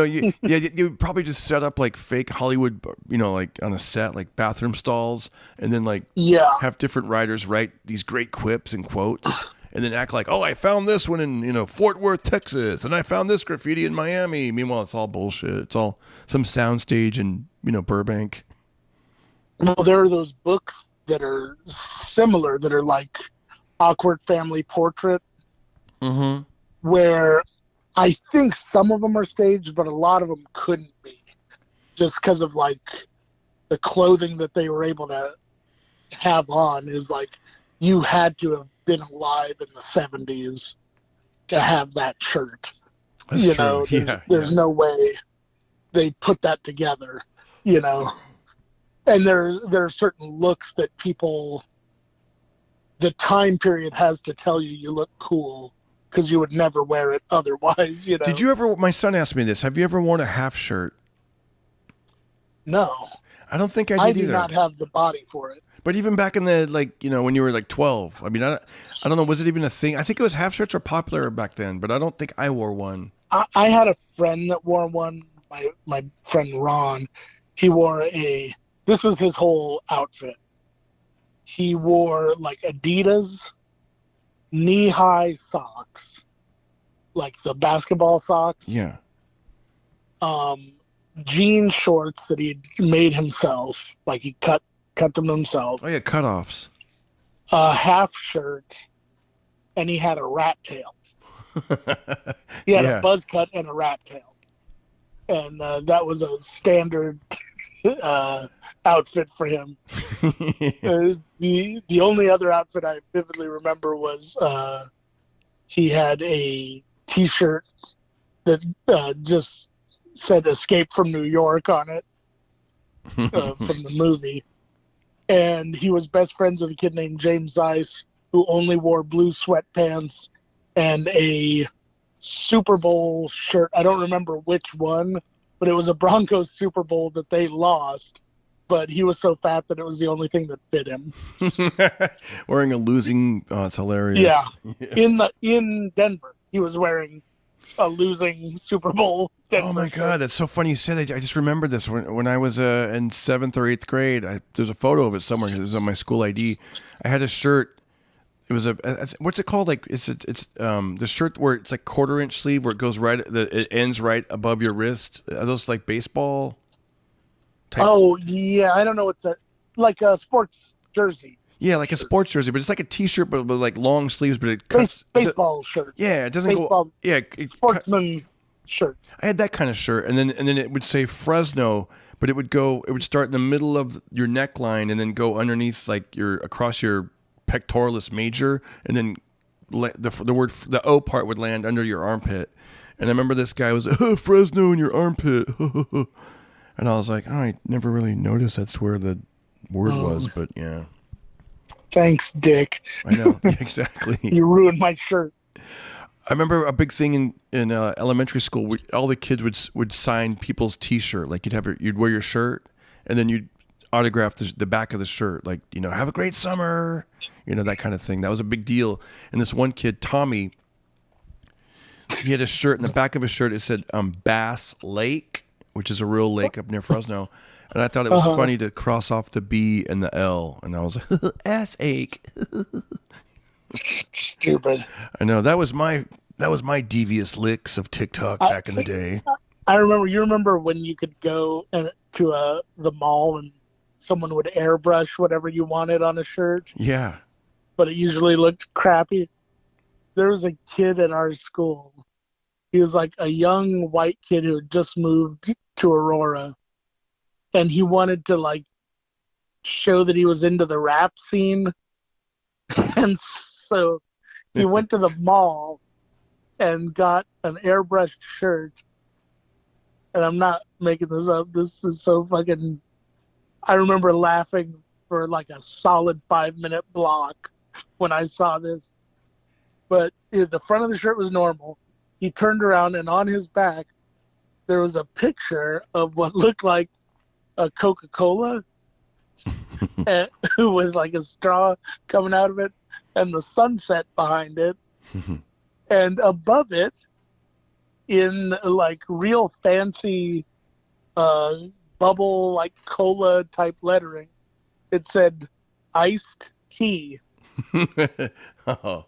you probably just set up like fake Hollywood, like on a set, like bathroom stalls, and then have different writers write these great quips and quotes, and then act like, oh, I found this one in Fort Worth, Texas, and I found this graffiti in Miami. Meanwhile, it's all bullshit. It's all some soundstage in Burbank. Well, there are those books that are similar that are like Awkward Family Portrait, where I think some of them are staged, but a lot of them couldn't be, just because of like the clothing that they were able to have on is like you had to have been alive in the 70s to have that shirt. That's true. There's no way they put that together, And there are certain looks that the time period has to tell you look cool because you would never wear it otherwise, Did you ever, my son asked me this, have you ever worn a half shirt? No. I don't think I did either. I do not have the body for it. But even back in the, when you were like 12, I mean, I don't know, was it even a thing? I think it was half shirts were popular back then, but I don't think I wore one. I had a friend that wore one, my friend Ron. He wore this was his whole outfit. He wore like Adidas knee-high socks, like the basketball socks. Yeah. Jean shorts that he made himself, like he cut them himself. Oh yeah, cutoffs. A half shirt, and he had a rat tail. He had a buzz cut and a rat tail, and that was a standard outfit for him. The only other outfit I vividly remember was he had a T-shirt that just said "Escape from New York" on it from the movie, and he was best friends with a kid named James Ice, who only wore blue sweatpants and a Super Bowl shirt. I don't remember which one, but it was a Broncos Super Bowl that they lost. But he was so fat that it was the only thing that fit him. Wearing a losing, oh, it's hilarious. Yeah. In Denver, he was wearing a losing Super Bowl Denver Oh my God, that's so funny you said that. I just remembered this when I was in 7th or 8th grade. There's a photo of it somewhere. It was on my school ID. I had a shirt. It was what's it called? Like it's the shirt where it's like 1/4-inch sleeve where it goes right. It ends right above your wrist. Are those like baseball type? Oh yeah, I don't know what like a sports jersey. Yeah, like shirt. A sports jersey, but it's like a T-shirt, but with like long sleeves. But it cuts. Baseball shirt. Yeah, it doesn't baseball, go. Yeah, sportsman's shirt. I had that kind of shirt, and then it would say Fresno, but it would start in the middle of your neckline and then go underneath like across your pectoralis major, and then the O part would land under your armpit. And I remember this guy was Fresno in your armpit, and I was like, oh, I never really noticed that's where the word was, but yeah. Thanks, Dick. I know. Yeah, exactly. You ruined my shirt. I remember a big thing in elementary school. All the kids would sign people's T-shirt. Like you'd wear your shirt, and then you'd autograph the back of the shirt. Like, have a great summer. That kind of thing. That was a big deal. And this one kid, Tommy, he had a shirt. In the back of his shirt, it said Bass Lake, which is a real lake up near Fresno. And I thought it was funny to cross off the B and the L. And I was like, ass ache. Stupid. I know. That was my devious licks of TikTok back in the day. I remember. You remember when you could go to the mall and someone would airbrush whatever you wanted on a shirt? Yeah. But it usually looked crappy. There was a kid at our school. He was like a young white kid who had just moved to Aurora. And he wanted to like show that he was into the rap scene. And so he went to the mall and got an airbrushed shirt. And I'm not making this up. This is so fucking... I remember laughing for like a solid 5-minute block when I saw this. But the front of the shirt was normal. He turned around and on his back, there was a picture of what looked like a Coca-Cola with like a straw coming out of it and the sunset behind it. And above it, in like real fancy bubble like cola type lettering, it said iced tea. Oh.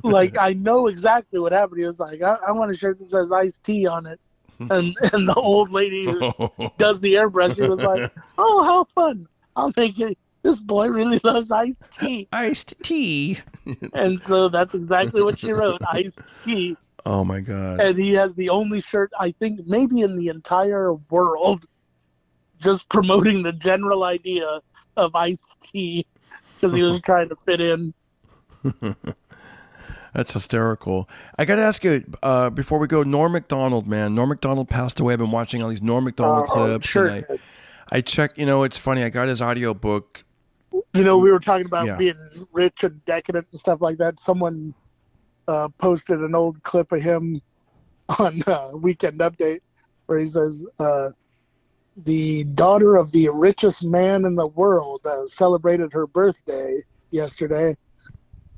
Like, I know exactly what happened. He was like, I want a shirt that says iced tea on it. And the old lady who does the airbrush, she was like, oh, how fun. I'll make it. This boy really loves iced tea. Iced tea. And so that's exactly what she wrote, iced tea. Oh, my God. And he has the only shirt, I think, maybe in the entire world, just promoting the general idea of iced tea because he was trying to fit in. That's hysterical. I got to ask you, before we go, Norm Macdonald, man. Norm Macdonald passed away. I've been watching all these Norm Macdonald clips. Sure. And I checked, it's funny. I got his audio book. We were talking about being rich and decadent and stuff like that. Someone posted an old clip of him on Weekend Update where he says, the daughter of the richest man in the world celebrated her birthday yesterday.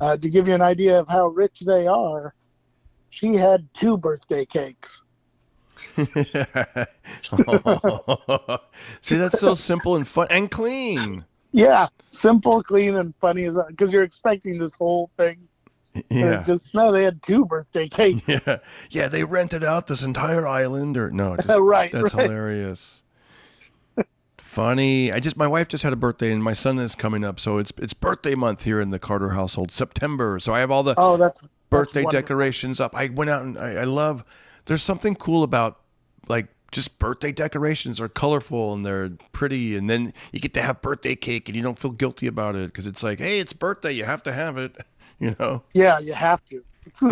To give you an idea of how rich they are, she had 2 birthday cakes. See, that's so simple and fun and clean. Yeah, simple, clean, and funny as because you're expecting this whole thing It was Yeah. just, no, they had 2 birthday cakes. Yeah. Yeah. They rented out this entire island, or no, just Right, that's right. hilarious. Funny. My wife just had a birthday, and my son is coming up, so it's birthday month here in the Carter household, September. So I have all the Oh, that's birthday wonderful. decorations up. I went out and I love. There's something cool about like just birthday decorations are colorful and they're pretty, and then you get to have birthday cake and you don't feel guilty about it because it's like, hey, it's birthday, you have to have it. You know. Yeah, you have to. It's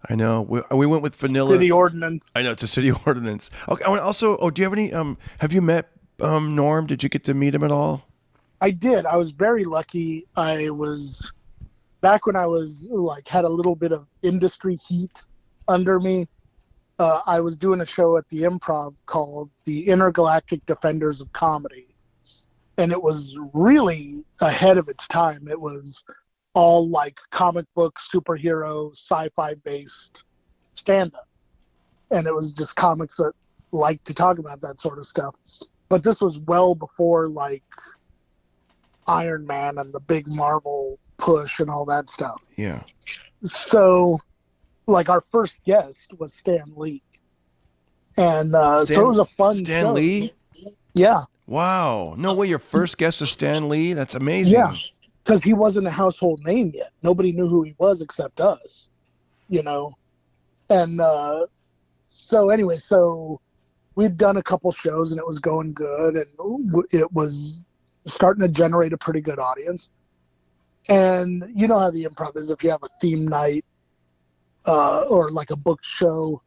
I know. We went with vanilla. city ordinance. I know it's a city ordinance. Okay. I want also. Oh, do you have any? Have you met Norm? Did you get to meet him at all? I did. I was very lucky. I was back when I was like had a little bit of industry heat under me. I was doing a show at the Improv called the Intergalactic Defenders of Comedy, and it was really ahead of its time. It was all like comic book, superhero, sci-fi based stand-up, and it was just comics that like to talk about that sort of stuff. But this was well before like Iron Man and the big Marvel push and all that stuff. Yeah. So, like, our first guest was Stan Lee, and so it was a fun Stan show. Lee. Yeah, Wow. No way. Your first guest was Stan Lee. That's amazing. yeah, because he wasn't a household name yet. Nobody knew who he was except us, you know. And so anyway, so we'd done a couple shows and it was going good, and it was starting to generate a pretty good audience. And you know how the Improv is, if you have a theme night or like a booked show,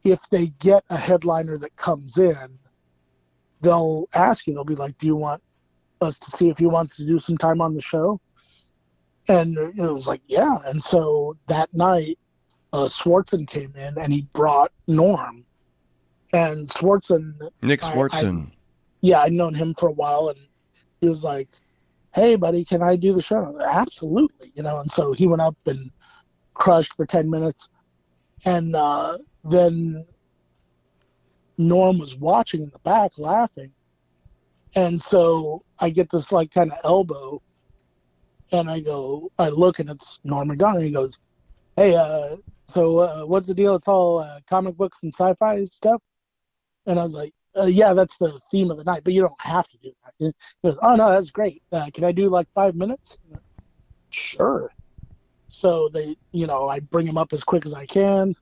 if they get a headliner that comes in, they'll ask you, they'll be like, do you want us to see if he wants to do some time on the show? And it was like, yeah. And so that night, Swartzen came in and he brought Norm. And Swartzen, Nick Swartzen. I'd known him for a while, and he was like, hey, buddy, can I do the show? I was like, absolutely. You know, and so he went up and crushed for 10 minutes. And then Norm was watching in the back laughing. And so I get this like kind of elbow, and I look, and it's Norm McDonald. He goes, hey, so what's the deal? It's all comic books and sci-fi stuff? And I was like, yeah, that's the theme of the night, but you don't have to do that. He goes, oh, no, that's great. Can I do like 5 minutes? Sure. So I bring him up as quick as I can.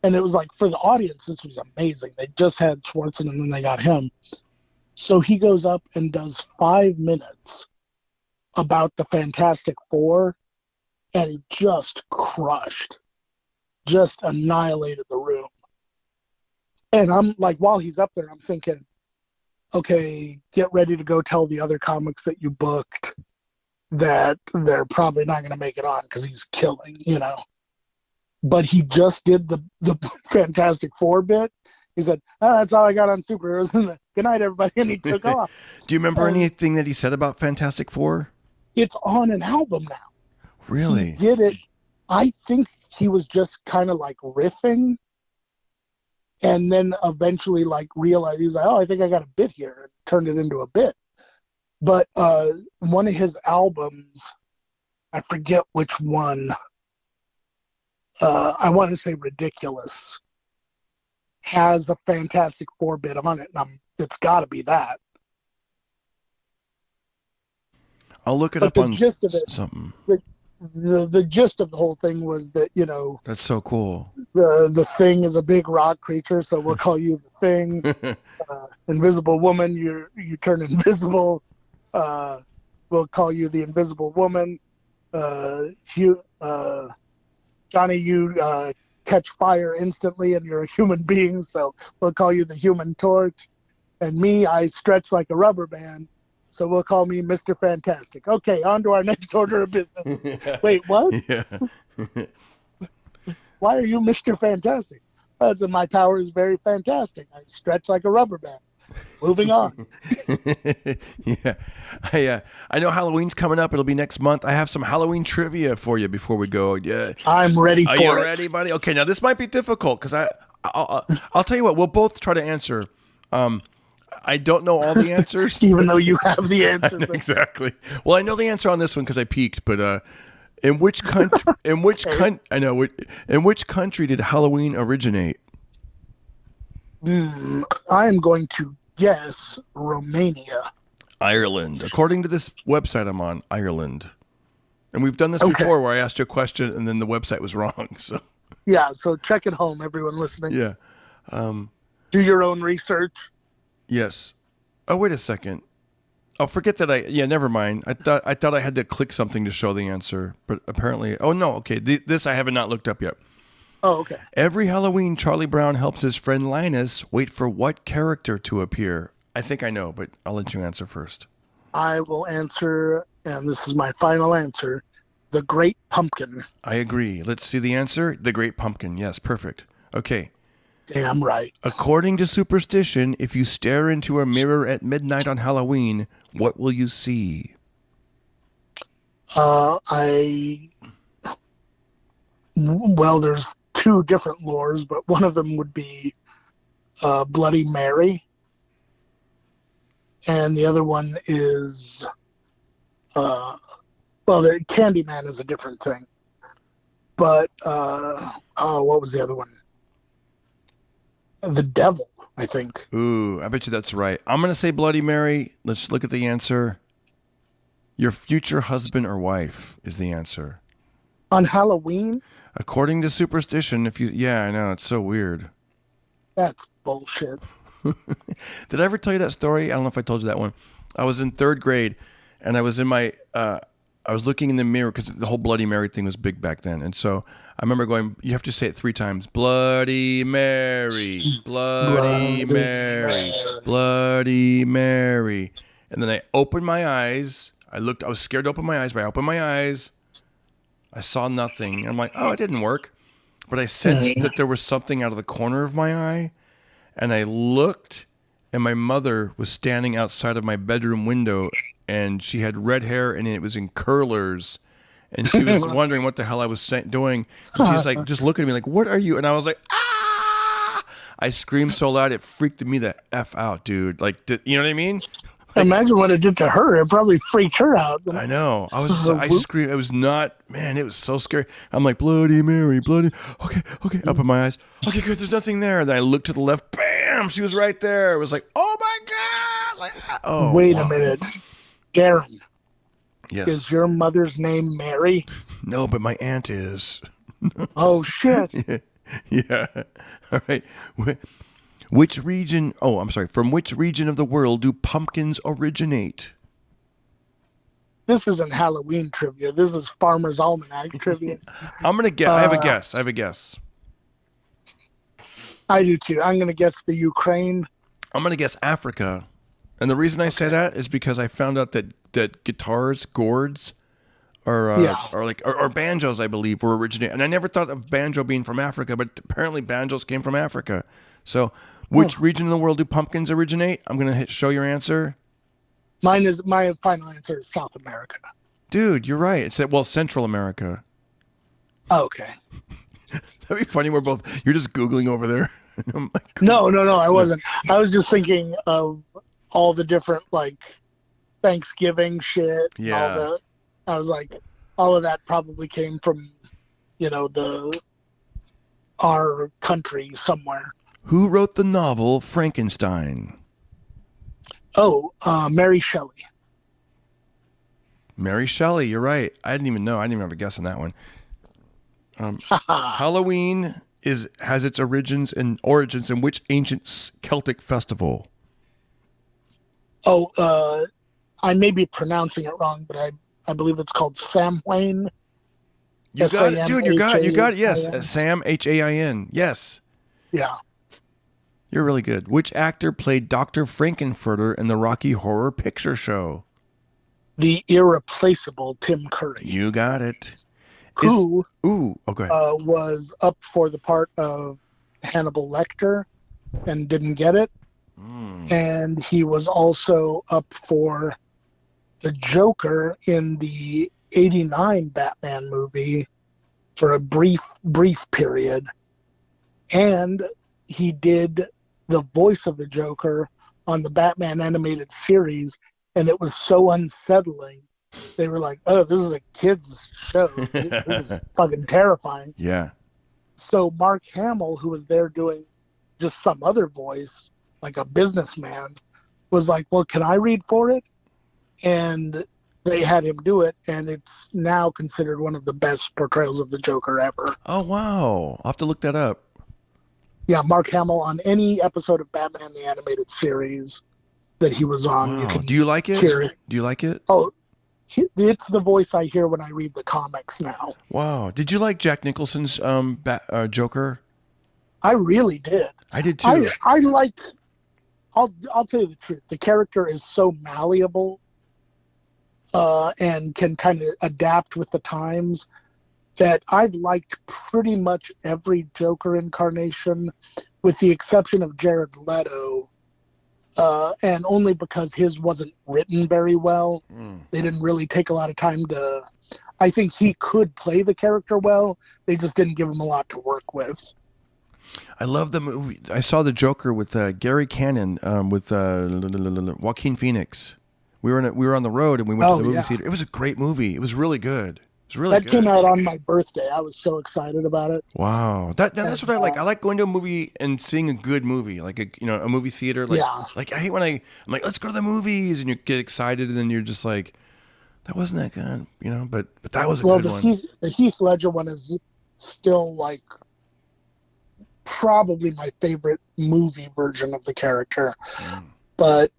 And it was like, for the audience, this was amazing. They just had Swartzen and then they got him. So he goes up and does 5 minutes about the Fantastic Four, and he just crushed, just annihilated the room. And I'm like, while he's up there, I'm thinking, okay, get ready to go tell the other comics that you booked that they're probably not going to make it on because he's killing, you know. But he just did the Fantastic Four bit. He said, oh, that's all I got on superheroes. Good night, everybody. And he took off. Do you remember anything that he said about Fantastic Four? It's on an album now. Really? He did it. I think he was just kind of like riffing, and then eventually like realized, he was like, oh, I think I got a bit here, and turned it into a bit. But one of his albums, I forget which one, I want to say Ridiculous, has a Fantastic Four bit on it, and it's got to be that. I'll look it But up the on gist of it, something. the gist of the whole thing was that, you know, That's so cool. the Thing is a big rock creature, so we'll call you the Thing. Invisible Woman, you turn invisible. We'll call you the Invisible Woman. Johnny, you catch fire instantly, and you're a human being, so we'll call you the Human Torch. And me, I stretch like a rubber band, so we'll call me Mr. Fantastic. Okay, on to our next order of business. Wait, what? Yeah. Why are you Mr. Fantastic? Because my power is very fantastic. I stretch like a rubber band. Moving on. Yeah. I know Halloween's coming up. It'll be next month. I have some Halloween trivia for you before we go. Yeah. I'm ready for it. Are you ready, buddy? Okay, now this might be difficult because I'll tell you what. We'll both try to answer. I don't know all the answers. Even though you have the answer. Exactly. Well, I know the answer on this one because I peeked, but In which country? In which Okay. country? I know. In which country did Halloween originate? I am going to guess Romania. Ireland. According to this website I'm on, Ireland. And we've done this Okay. before, where I asked you a question and then the website was wrong. So Yeah, so check it home, everyone listening. yeah. Do your own research. Yes. Oh, wait a second. Oh, forget that. Yeah, never mind. I thought I had to click something to show the answer, but apparently, oh no. Okay, this I have not looked up yet. Oh, okay. Every Halloween, Charlie Brown helps his friend Linus wait for what character to appear. I think I know, but I'll let you answer first. I will answer, and this is my final answer, the Great Pumpkin. I agree. Let's see the answer. The Great Pumpkin. Yes, perfect. Okay. Damn right. According to superstition, if you stare into a mirror at midnight on Halloween, what will you see? Well, there's two different lores, but one of them would be Bloody Mary, and the other one is, Candyman is a different thing. But, what was the other one? The Devil, I think. Ooh, I bet you that's right. I'm going to say Bloody Mary. Let's look at the answer. Your future husband or wife is the answer. On Halloween? According to superstition, yeah, I know, it's so weird. That's bullshit. Did I ever tell you that story? I don't know if I told you that one. I was in third grade, and I was in my, I was looking in the mirror because the whole Bloody Mary thing was big back then. And so I remember going, you have to say it 3 times. Bloody Mary, Bloody Mary, Bloody Mary. And then I opened my eyes. I was scared to open my eyes, but I opened my eyes. I saw nothing. I'm like, oh, it didn't work. But I sensed that there was something out of the corner of my eye. And I looked, and my mother was standing outside of my bedroom window, and she had red hair, and it was in curlers. And she was wondering what the hell I was doing. And she's like, just looking at me like, what are you? And I was like, ah! I screamed so loud, it freaked me the F out, dude. Like, you know what I mean? Like, imagine what it did to her. It probably freaked her out. I know. I screamed. It was not, man, it was so scary. I'm like, Bloody Mary, Bloody. Okay. Up in my eyes. Okay, good. There's nothing there. And then I looked to the left. Bam! She was right there. It was like, oh my God. Like, oh. Wait a minute. Darren. Yes. Is your mother's name Mary? No, but my aunt is. Oh, shit. Yeah. All right. Which region? Oh, I'm sorry. From which region of the world do pumpkins originate? This isn't Halloween trivia. This is Farmer's Almanac trivia. I'm gonna guess. I have a guess. I do too. I'm gonna guess the Ukraine. I'm gonna guess Africa, and the reason I say that is because I found out that guitars, gourds, or banjos, I believe, were originated. And I never thought of banjo being from Africa, but apparently banjos came from Africa. So, which region of the world do pumpkins originate? I'm gonna show your answer. My final answer is South America. Dude, you're right. It's Central America. Oh, okay. That'd be funny. You're just Googling over there. I'm like, No, I wasn't. I was just thinking of all the different like Thanksgiving shit. Yeah. I was like, all of that probably came from, our country somewhere. Who wrote the novel Frankenstein? Oh, Mary Shelley. Mary Shelley, you're right. I didn't even know. I didn't even have a guess on that one. Halloween has its origins in which ancient Celtic festival? Oh, I may be pronouncing it wrong, but I believe it's called Samhain. You got it, dude. You got it. Yes, Sam Hain. Yes. Yeah. You're really good. Which actor played Dr. Frankenfurter in the Rocky Horror Picture Show? The irreplaceable Tim Curry. You got it. Who okay. Was up for the part of Hannibal Lecter and didn't get it. And he was also up for the Joker in the 89 Batman movie for a brief period. And he did the voice of the Joker on the Batman animated series, and it was so unsettling they were like, "Oh, this is a kids show. This is fucking terrifying." Yeah. So Mark Hamill, who was there doing just some other voice, like a businessman, was like, "Well, can I read for it?" And they had him do it, and it's now considered one of the best portrayals of the Joker ever. Oh wow, I'll have to look that up. Yeah, Mark Hamill on any episode of Batman the Animated Series that he was on, you Wow. can Do you like it? hear it. Do you like it? Oh, it's the voice I hear when I read the comics now. Wow. Did you like Jack Nicholson's Joker? I really did. I did too. I like. I'll tell you the truth. The character is so malleable, and can kind of adapt with the times, that I've liked pretty much every Joker incarnation, with the exception of Jared Leto, and only because his wasn't written very well. They didn't really take a lot of time to. I think he could play the character well. They just didn't give him a lot to work with. I love the movie. I saw the Joker with Gary Cannon with Joaquin Phoenix. We were on the road and we went to the movie theater. It was a great movie. It was really good. It was really good. That came out on my birthday. I was so excited about it. Wow, that's what I like. I like going to a movie and seeing a good movie, like a movie theater. Like, like I hate when I'm like, let's go to the movies, and you get excited, and then you're just like, that wasn't that good, But that was a good one. The Heath Ledger one is still like probably my favorite movie version of the character. But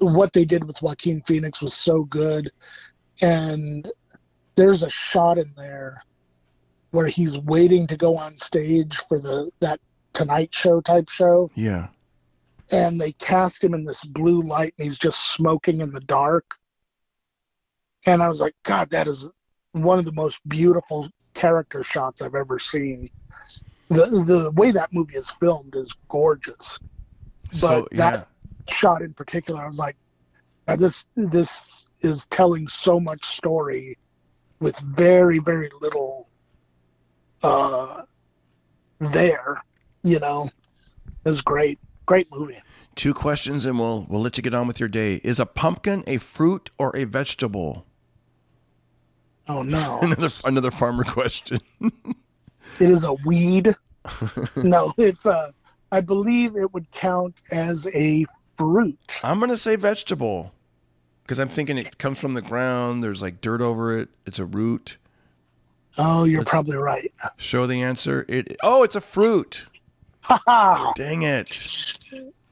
what they did with Joaquin Phoenix was so good. And there's a shot in there where he's waiting to go on stage for that Tonight Show type show. Yeah. And they cast him in this blue light, and he's just smoking in the dark. And I was like, God, that is one of the most beautiful character shots I've ever seen. The way that movie is filmed is gorgeous. But that shot in particular, I was like, this is telling so much story with very, very little there. It was great. Great movie. 2 questions and we'll let you get on with your day. Is a pumpkin a fruit or a vegetable? Oh no. another farmer question. It is a weed. No, it's I believe it would count as a fruit. I'm going to say vegetable because I'm thinking it comes from the ground. There's like dirt over it. It's a root. Oh, you're probably right. Show the answer. It's a fruit. Dang it.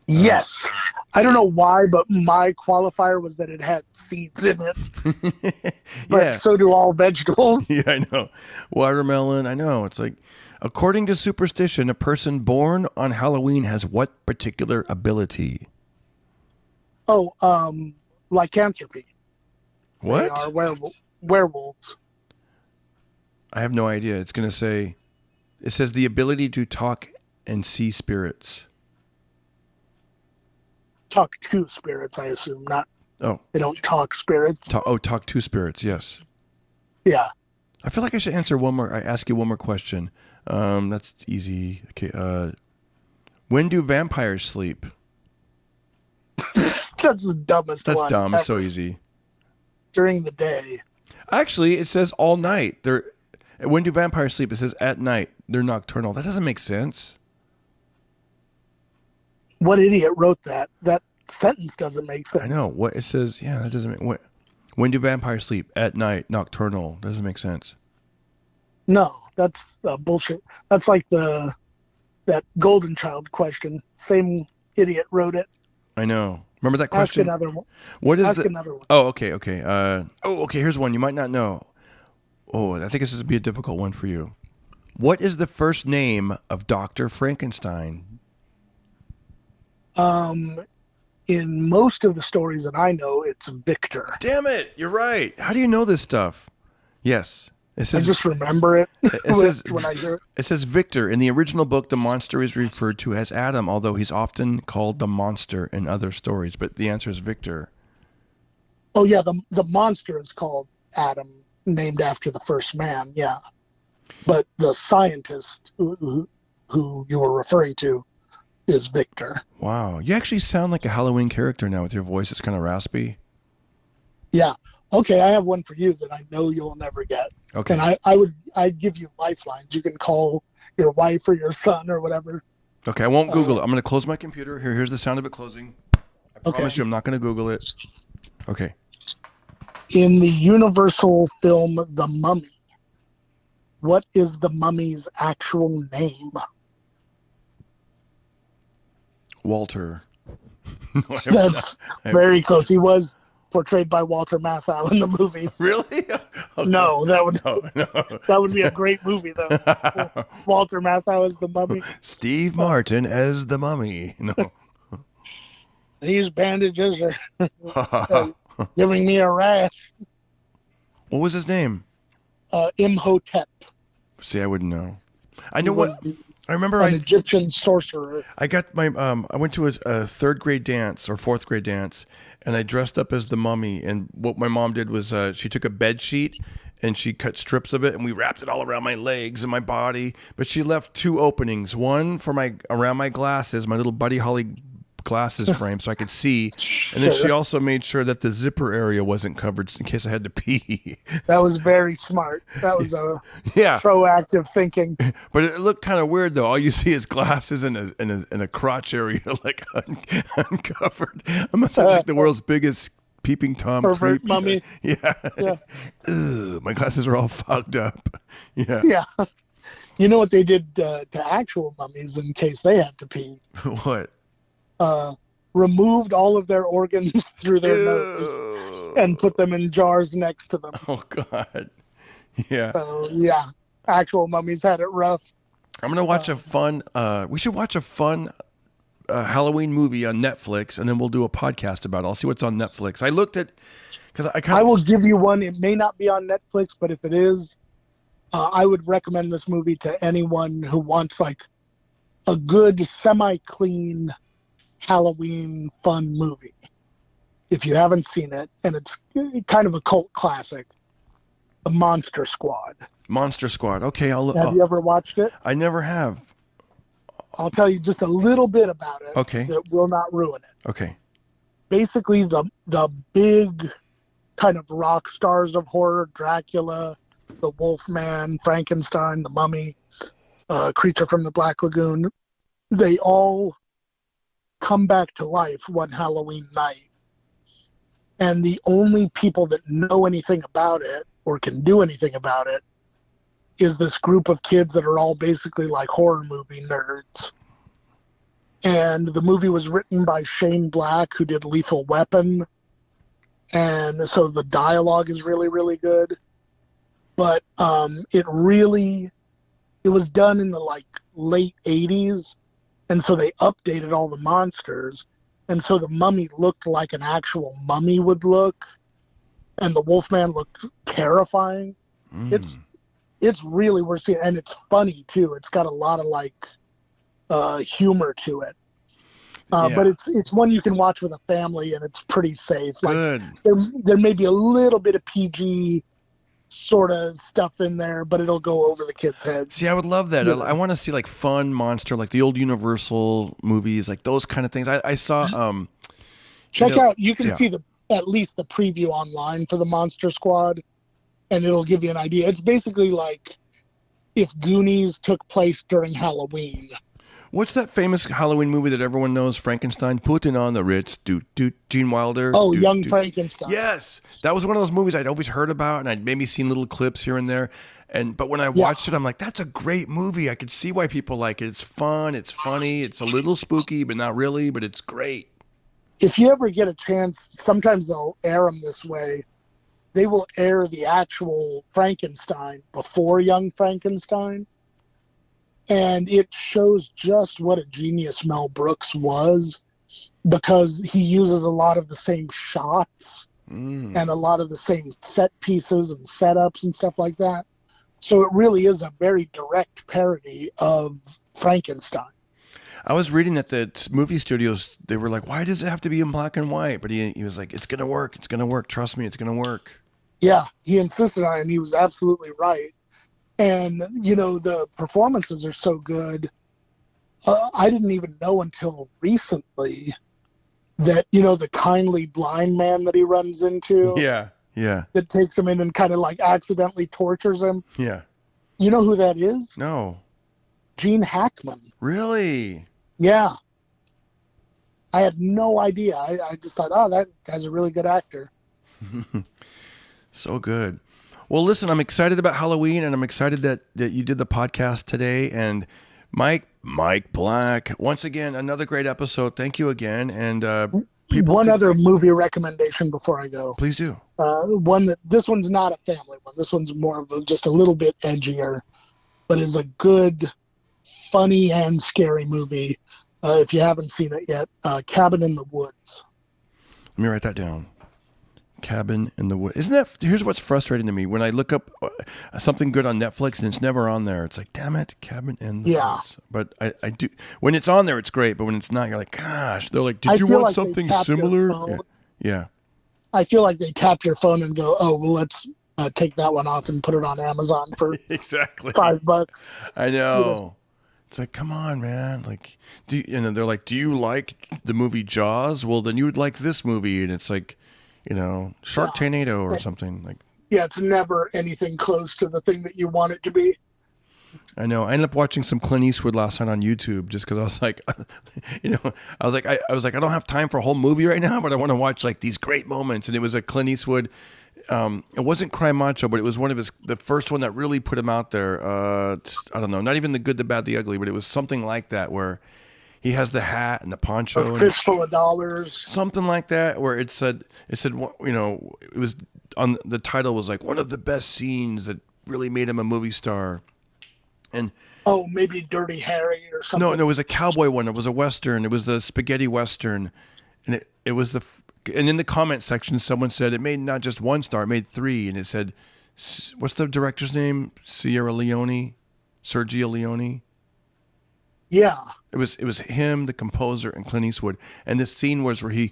Yes. I don't know why, but my qualifier was that it had seeds in it. But so do all vegetables. Yeah, I know. Watermelon, I know. It's like, according to superstition, a person born on Halloween has what particular ability? Oh, lycanthropy. What? They are werewolves. I have no idea. It says the ability to talk and see spirits. Talk to spirits, I assume. Not. Oh. They don't talk spirits. Talk to spirits, yes. Yeah. I feel like I should answer one more. I ask you one more question. That's easy. Okay. When do vampires sleep? That's the dumbest one. That's dumb. It's so easy. During the day. Actually, it says all night. When do vampires sleep? It says at night. They're nocturnal. That doesn't make sense. What idiot wrote that? That sentence doesn't make sense. I know. What it says, that doesn't make when do vampires sleep? At night, nocturnal. Doesn't make sense. No, that's bullshit. That's like that Golden Child question. Same idiot wrote it. I know. Remember that question? Ask another one. What is another one. Oh, okay. Okay, here's one you might not know. Oh, I think this would be a difficult one for you. What is the first name of Dr. Frankenstein? In most of the stories that I know, it's Victor. Damn it! You're right. How do you know this stuff? Yes. I just remember it, when I hear it. It says Victor. In the original book, the monster is referred to as Adam, although he's often called the monster in other stories. But the answer is Victor. Oh, yeah, the monster is called Adam, named after the first man, yeah. But the scientist who you were referring to is Victor. Wow. You actually sound like a Halloween character now with your voice. It's kind of raspy. Yeah. Okay, I have one for you that I know you'll never get. Okay. And I'd give you lifelines. You can call your wife or your son or whatever. Okay, I won't Google it. I'm going to close my computer. Here's the sound of it closing. I promise you I'm not going to Google it. Okay. In the Universal film The Mummy, what is the mummy's actual name? Walter. That's very close. He was portrayed by Walter Matthau in the movies. Really? Okay. No, that would be a No. great movie though. Walter Matthau as the mummy. Steve Martin as the mummy. No. These bandages are giving me a rash. What was his name? Imhotep. See, I wouldn't know. I He know was what. I remember an Egyptian sorcerer. I got my I went to a third grade dance or fourth grade dance, and I dressed up as the mummy. And what my mom did was she took a bed sheet and she cut strips of it, and we wrapped it all around my legs and my body. But she left two openings: one for my around my glasses, my little Buddy Holly glasses frame, so I could see. And then she also made sure that the zipper area wasn't covered in case I had to pee. That was very smart. That was a Yeah. proactive thinking. But it looked kind of weird though. All you see is glasses and a crotch area like uncovered. I must have like the world's biggest peeping Tom Pervert creep. mummy. Yeah. Yeah. Ugh, my glasses are all fogged up. Yeah. Yeah. You know what they did to actual mummies in case they had to pee? What? Removed all of their organs through their nose and put them in jars next to them. Oh God. Yeah. So yeah, actual mummies had it rough. I'm gonna watch a fun. We should watch a fun Halloween movie on Netflix, and then we'll do a podcast about it. I'll see what's on Netflix. I looked at because I will give you one. It may not be on Netflix, but if it is, I would recommend this movie to anyone who wants like a good semi-clean Halloween fun movie. If you haven't seen it, and it's kind of a cult classic, The Monster Squad. Monster Squad. Okay, Have you ever watched it? I never have. I'll tell you just a little bit about it. Okay. That will not ruin it. Okay. Basically, the big kind of rock stars of horror, Dracula, the Wolfman, Frankenstein, the Mummy, Creature from the Black Lagoon, they all come back to life one Halloween night. And the only people that know anything about it or can do anything about it is this group of kids that are all basically like horror movie nerds. And the movie was written by Shane Black, who did Lethal Weapon. And so the dialogue is really, really good. But it was done in the like late 80s. And so they updated all the monsters. And so the mummy looked like an actual mummy would look. And the Wolfman looked terrifying. It's really worth seeing. And it's funny, too. It's got a lot of, like, humor to it. But it's one you can watch with a family, and it's pretty safe. Like, Good. There may be a little bit of PG sort of stuff in there, but it'll go over the kids' heads. See, I would love that. Yeah. I want to see like fun monster, like the old Universal movies, like those kind of things. I saw. Check out. You can see at least the preview online for the Monster Squad, and it'll give you an idea. It's basically like if Goonies took place during Halloween. What's that famous Halloween movie that everyone knows? Frankenstein, putting on the Ritz, Gene Wilder. Oh, Young Frankenstein. Yes, that was one of those movies I'd always heard about, and I'd maybe seen little clips here and there. But when I watched it, I'm like, that's a great movie. I could see why people like it. It's fun, it's funny, it's a little spooky, but not really. But it's great. If you ever get a chance, sometimes they'll air them this way. They will air the actual Frankenstein before Young Frankenstein. And it shows just what a genius Mel Brooks was, because he uses a lot of the same shots and a lot of the same set pieces and setups and stuff like that. So it really is a very direct parody of Frankenstein. I was reading that the movie studios, they were like, why does it have to be in black and white? But he was like, it's going to work. It's going to work. Trust me, it's going to work. Yeah, he insisted on it, and he was absolutely right. And, you know, the performances are so good. I didn't even know until recently that, you know, the kindly blind man that he runs into. Yeah. Yeah. That takes him in and kind of like accidentally tortures him. Yeah. You know who that is? No. Gene Hackman. Really? Yeah. I had no idea. I just thought, oh, that guy's a really good actor. So good. Well, listen, I'm excited about Halloween, and I'm excited that you did the podcast today. And Mike Black, once again, another great episode. Thank you again. And one other movie recommendation before I go. Please do. This one's not a family one. This one's more of just a little bit edgier, but is a good, funny and scary movie. If you haven't seen it yet, Cabin in the Woods. Let me write that down. Cabin in the Woods. Isn't that? Here's what's frustrating to me when I look up something good on Netflix and it's never on there. It's like, damn it, Cabin in the Woods. But I do. When it's on there, it's great. But when it's not, you're like, gosh. They're like, did you want like something similar? Yeah. I feel like they tap your phone and go, oh, well, let's take that one off and put it on Amazon for exactly $5. I know. It's like, come on, man. Like, they're like, do you like the movie Jaws? Well, then you would like this movie. And it's like, Sharknado or something like. Yeah, it's never anything close to the thing that you want it to be. I know. I ended up watching some Clint Eastwood last night on YouTube just because I was like, I was like, I don't have time for a whole movie right now, but I want to watch like these great moments. And it was a Clint Eastwood. It wasn't Cry Macho, but it was the first one that really put him out there. I don't know, not even The Good, the Bad, the Ugly, but it was something like that where he has the hat and the poncho, a fistful of dollars, something like that. Where it said, it was on the title was like one of the best scenes that really made him a movie star. And maybe Dirty Harry or something. No, it was a cowboy one. It was a Western. It was the spaghetti Western. And it was and in the comment section, someone said it made not just 1 star, it made 3. And it said, what's the director's name? Sergio Leone. Yeah. It was him, the composer, and Clint Eastwood. And this scene was where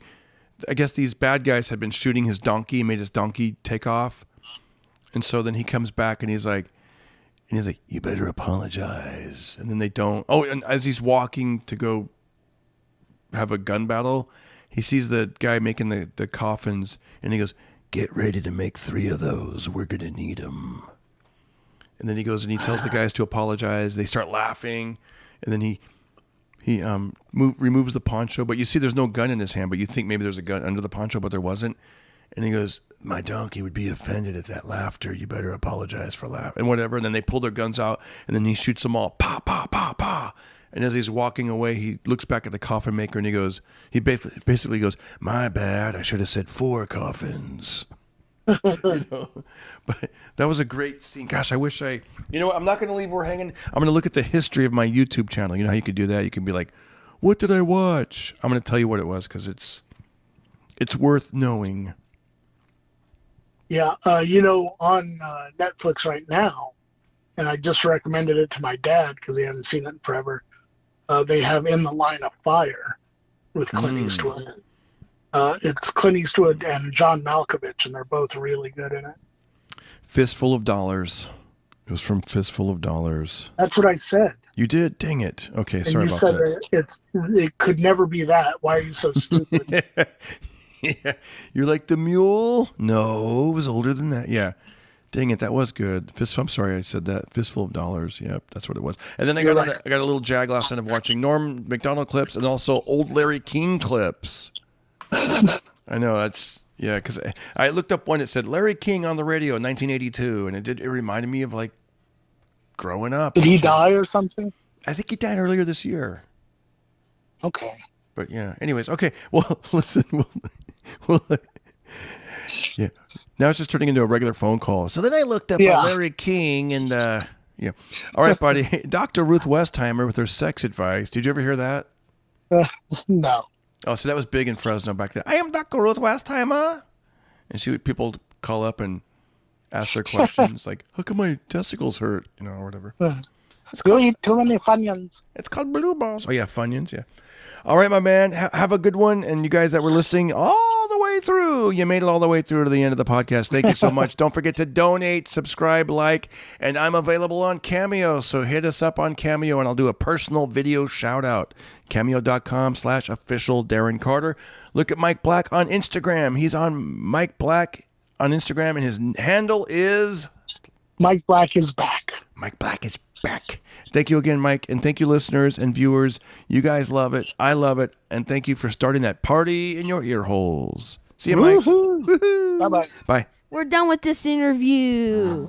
I guess these bad guys had been shooting his donkey, made his donkey take off. And so then he comes back and he's like, you better apologize. And then they don't. Oh, and as he's walking to go have a gun battle, he sees the guy making the coffins, and he goes, get ready to make 3 of those. We're going to need them. And then he goes and he tells the guys to apologize. They start laughing. And then he removes the poncho. But you see there's no gun in his hand, but you think maybe there's a gun under the poncho, but there wasn't. And he goes, my donkey would be offended at that laughter. You better apologize for laughing. And whatever. And then they pull their guns out, and then he shoots them all. Pa, pa, pa, pa. And as he's walking away, he looks back at the coffin maker, and he basically goes, my bad. I should have said 4 coffins. But that was a great scene. Gosh, I wish I'm not going to leave We're Hanging. I'm going to look at the history of my YouTube channel. You know how you could do that? You can be like, what did I watch? I'm going to tell you what it was because it's worth knowing. Yeah, on Netflix right now, and I just recommended it to my dad because he hadn't seen it in forever. They have In the Line of Fire with Clint Eastwood. It's Clint Eastwood and John Malkovich, and they're both really good in it. Fistful of Dollars. It was from Fistful of Dollars. That's what I said. You did? Dang it. Okay, and sorry about that. You said it could never be that. Why are you so stupid? Yeah. You're like the mule? No, it was older than that. Yeah. Dang it, that was good. I'm sorry I said that. Fistful of Dollars. Yep, that's what it was. And then I got a little jag last night of watching Norm Macdonald clips and also old Larry King clips. I know, that's, yeah, because I looked up one that said Larry King on the radio in 1982, and it reminded me of like growing up. Did he die or something? I think he died earlier this year. Okay. But yeah, anyways, okay. Well, listen, we'll yeah. Now it's just turning into a regular phone call. So then I looked up Larry King and yeah. All right, buddy. Dr. Ruth Westheimer with her sex advice. Did you ever hear that? No. Oh, so that was big in Fresno back then. I am Dr. Ruth Westheimer. And people call up and ask their questions like, how come my testicles hurt? Or whatever. You eat too many Funyuns. It's called blue balls. Oh, yeah, Funyuns, yeah. All right, my man. Have a good one. And you guys that were listening all the way way through. You made it all the way through to the end of the podcast. Thank you so much. Don't forget to donate, subscribe, like, and I'm available on Cameo. So hit us up on Cameo and I'll do a personal video shout out. Cameo.com/official Darren Carter. Look at Mike Black on Instagram. He's on Mike Black on Instagram and his handle is Mike Black is back. Mike Black is back. Thank you again, Mike, and thank you, listeners and viewers. You guys love it. I love it. And thank you for starting that party in your ear holes. See you, Mike. Woohoo. Bye-bye. Bye. We're done with this interview.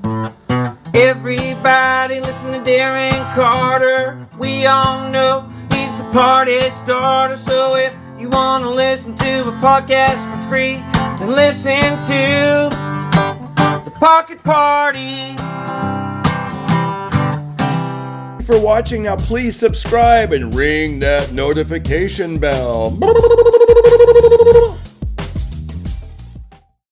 Everybody listen to Darren Carter. We all know he's the party starter. So if you want to listen to a podcast for free, then listen to The Pocket Party. For watching. Now please subscribe and ring that notification bell.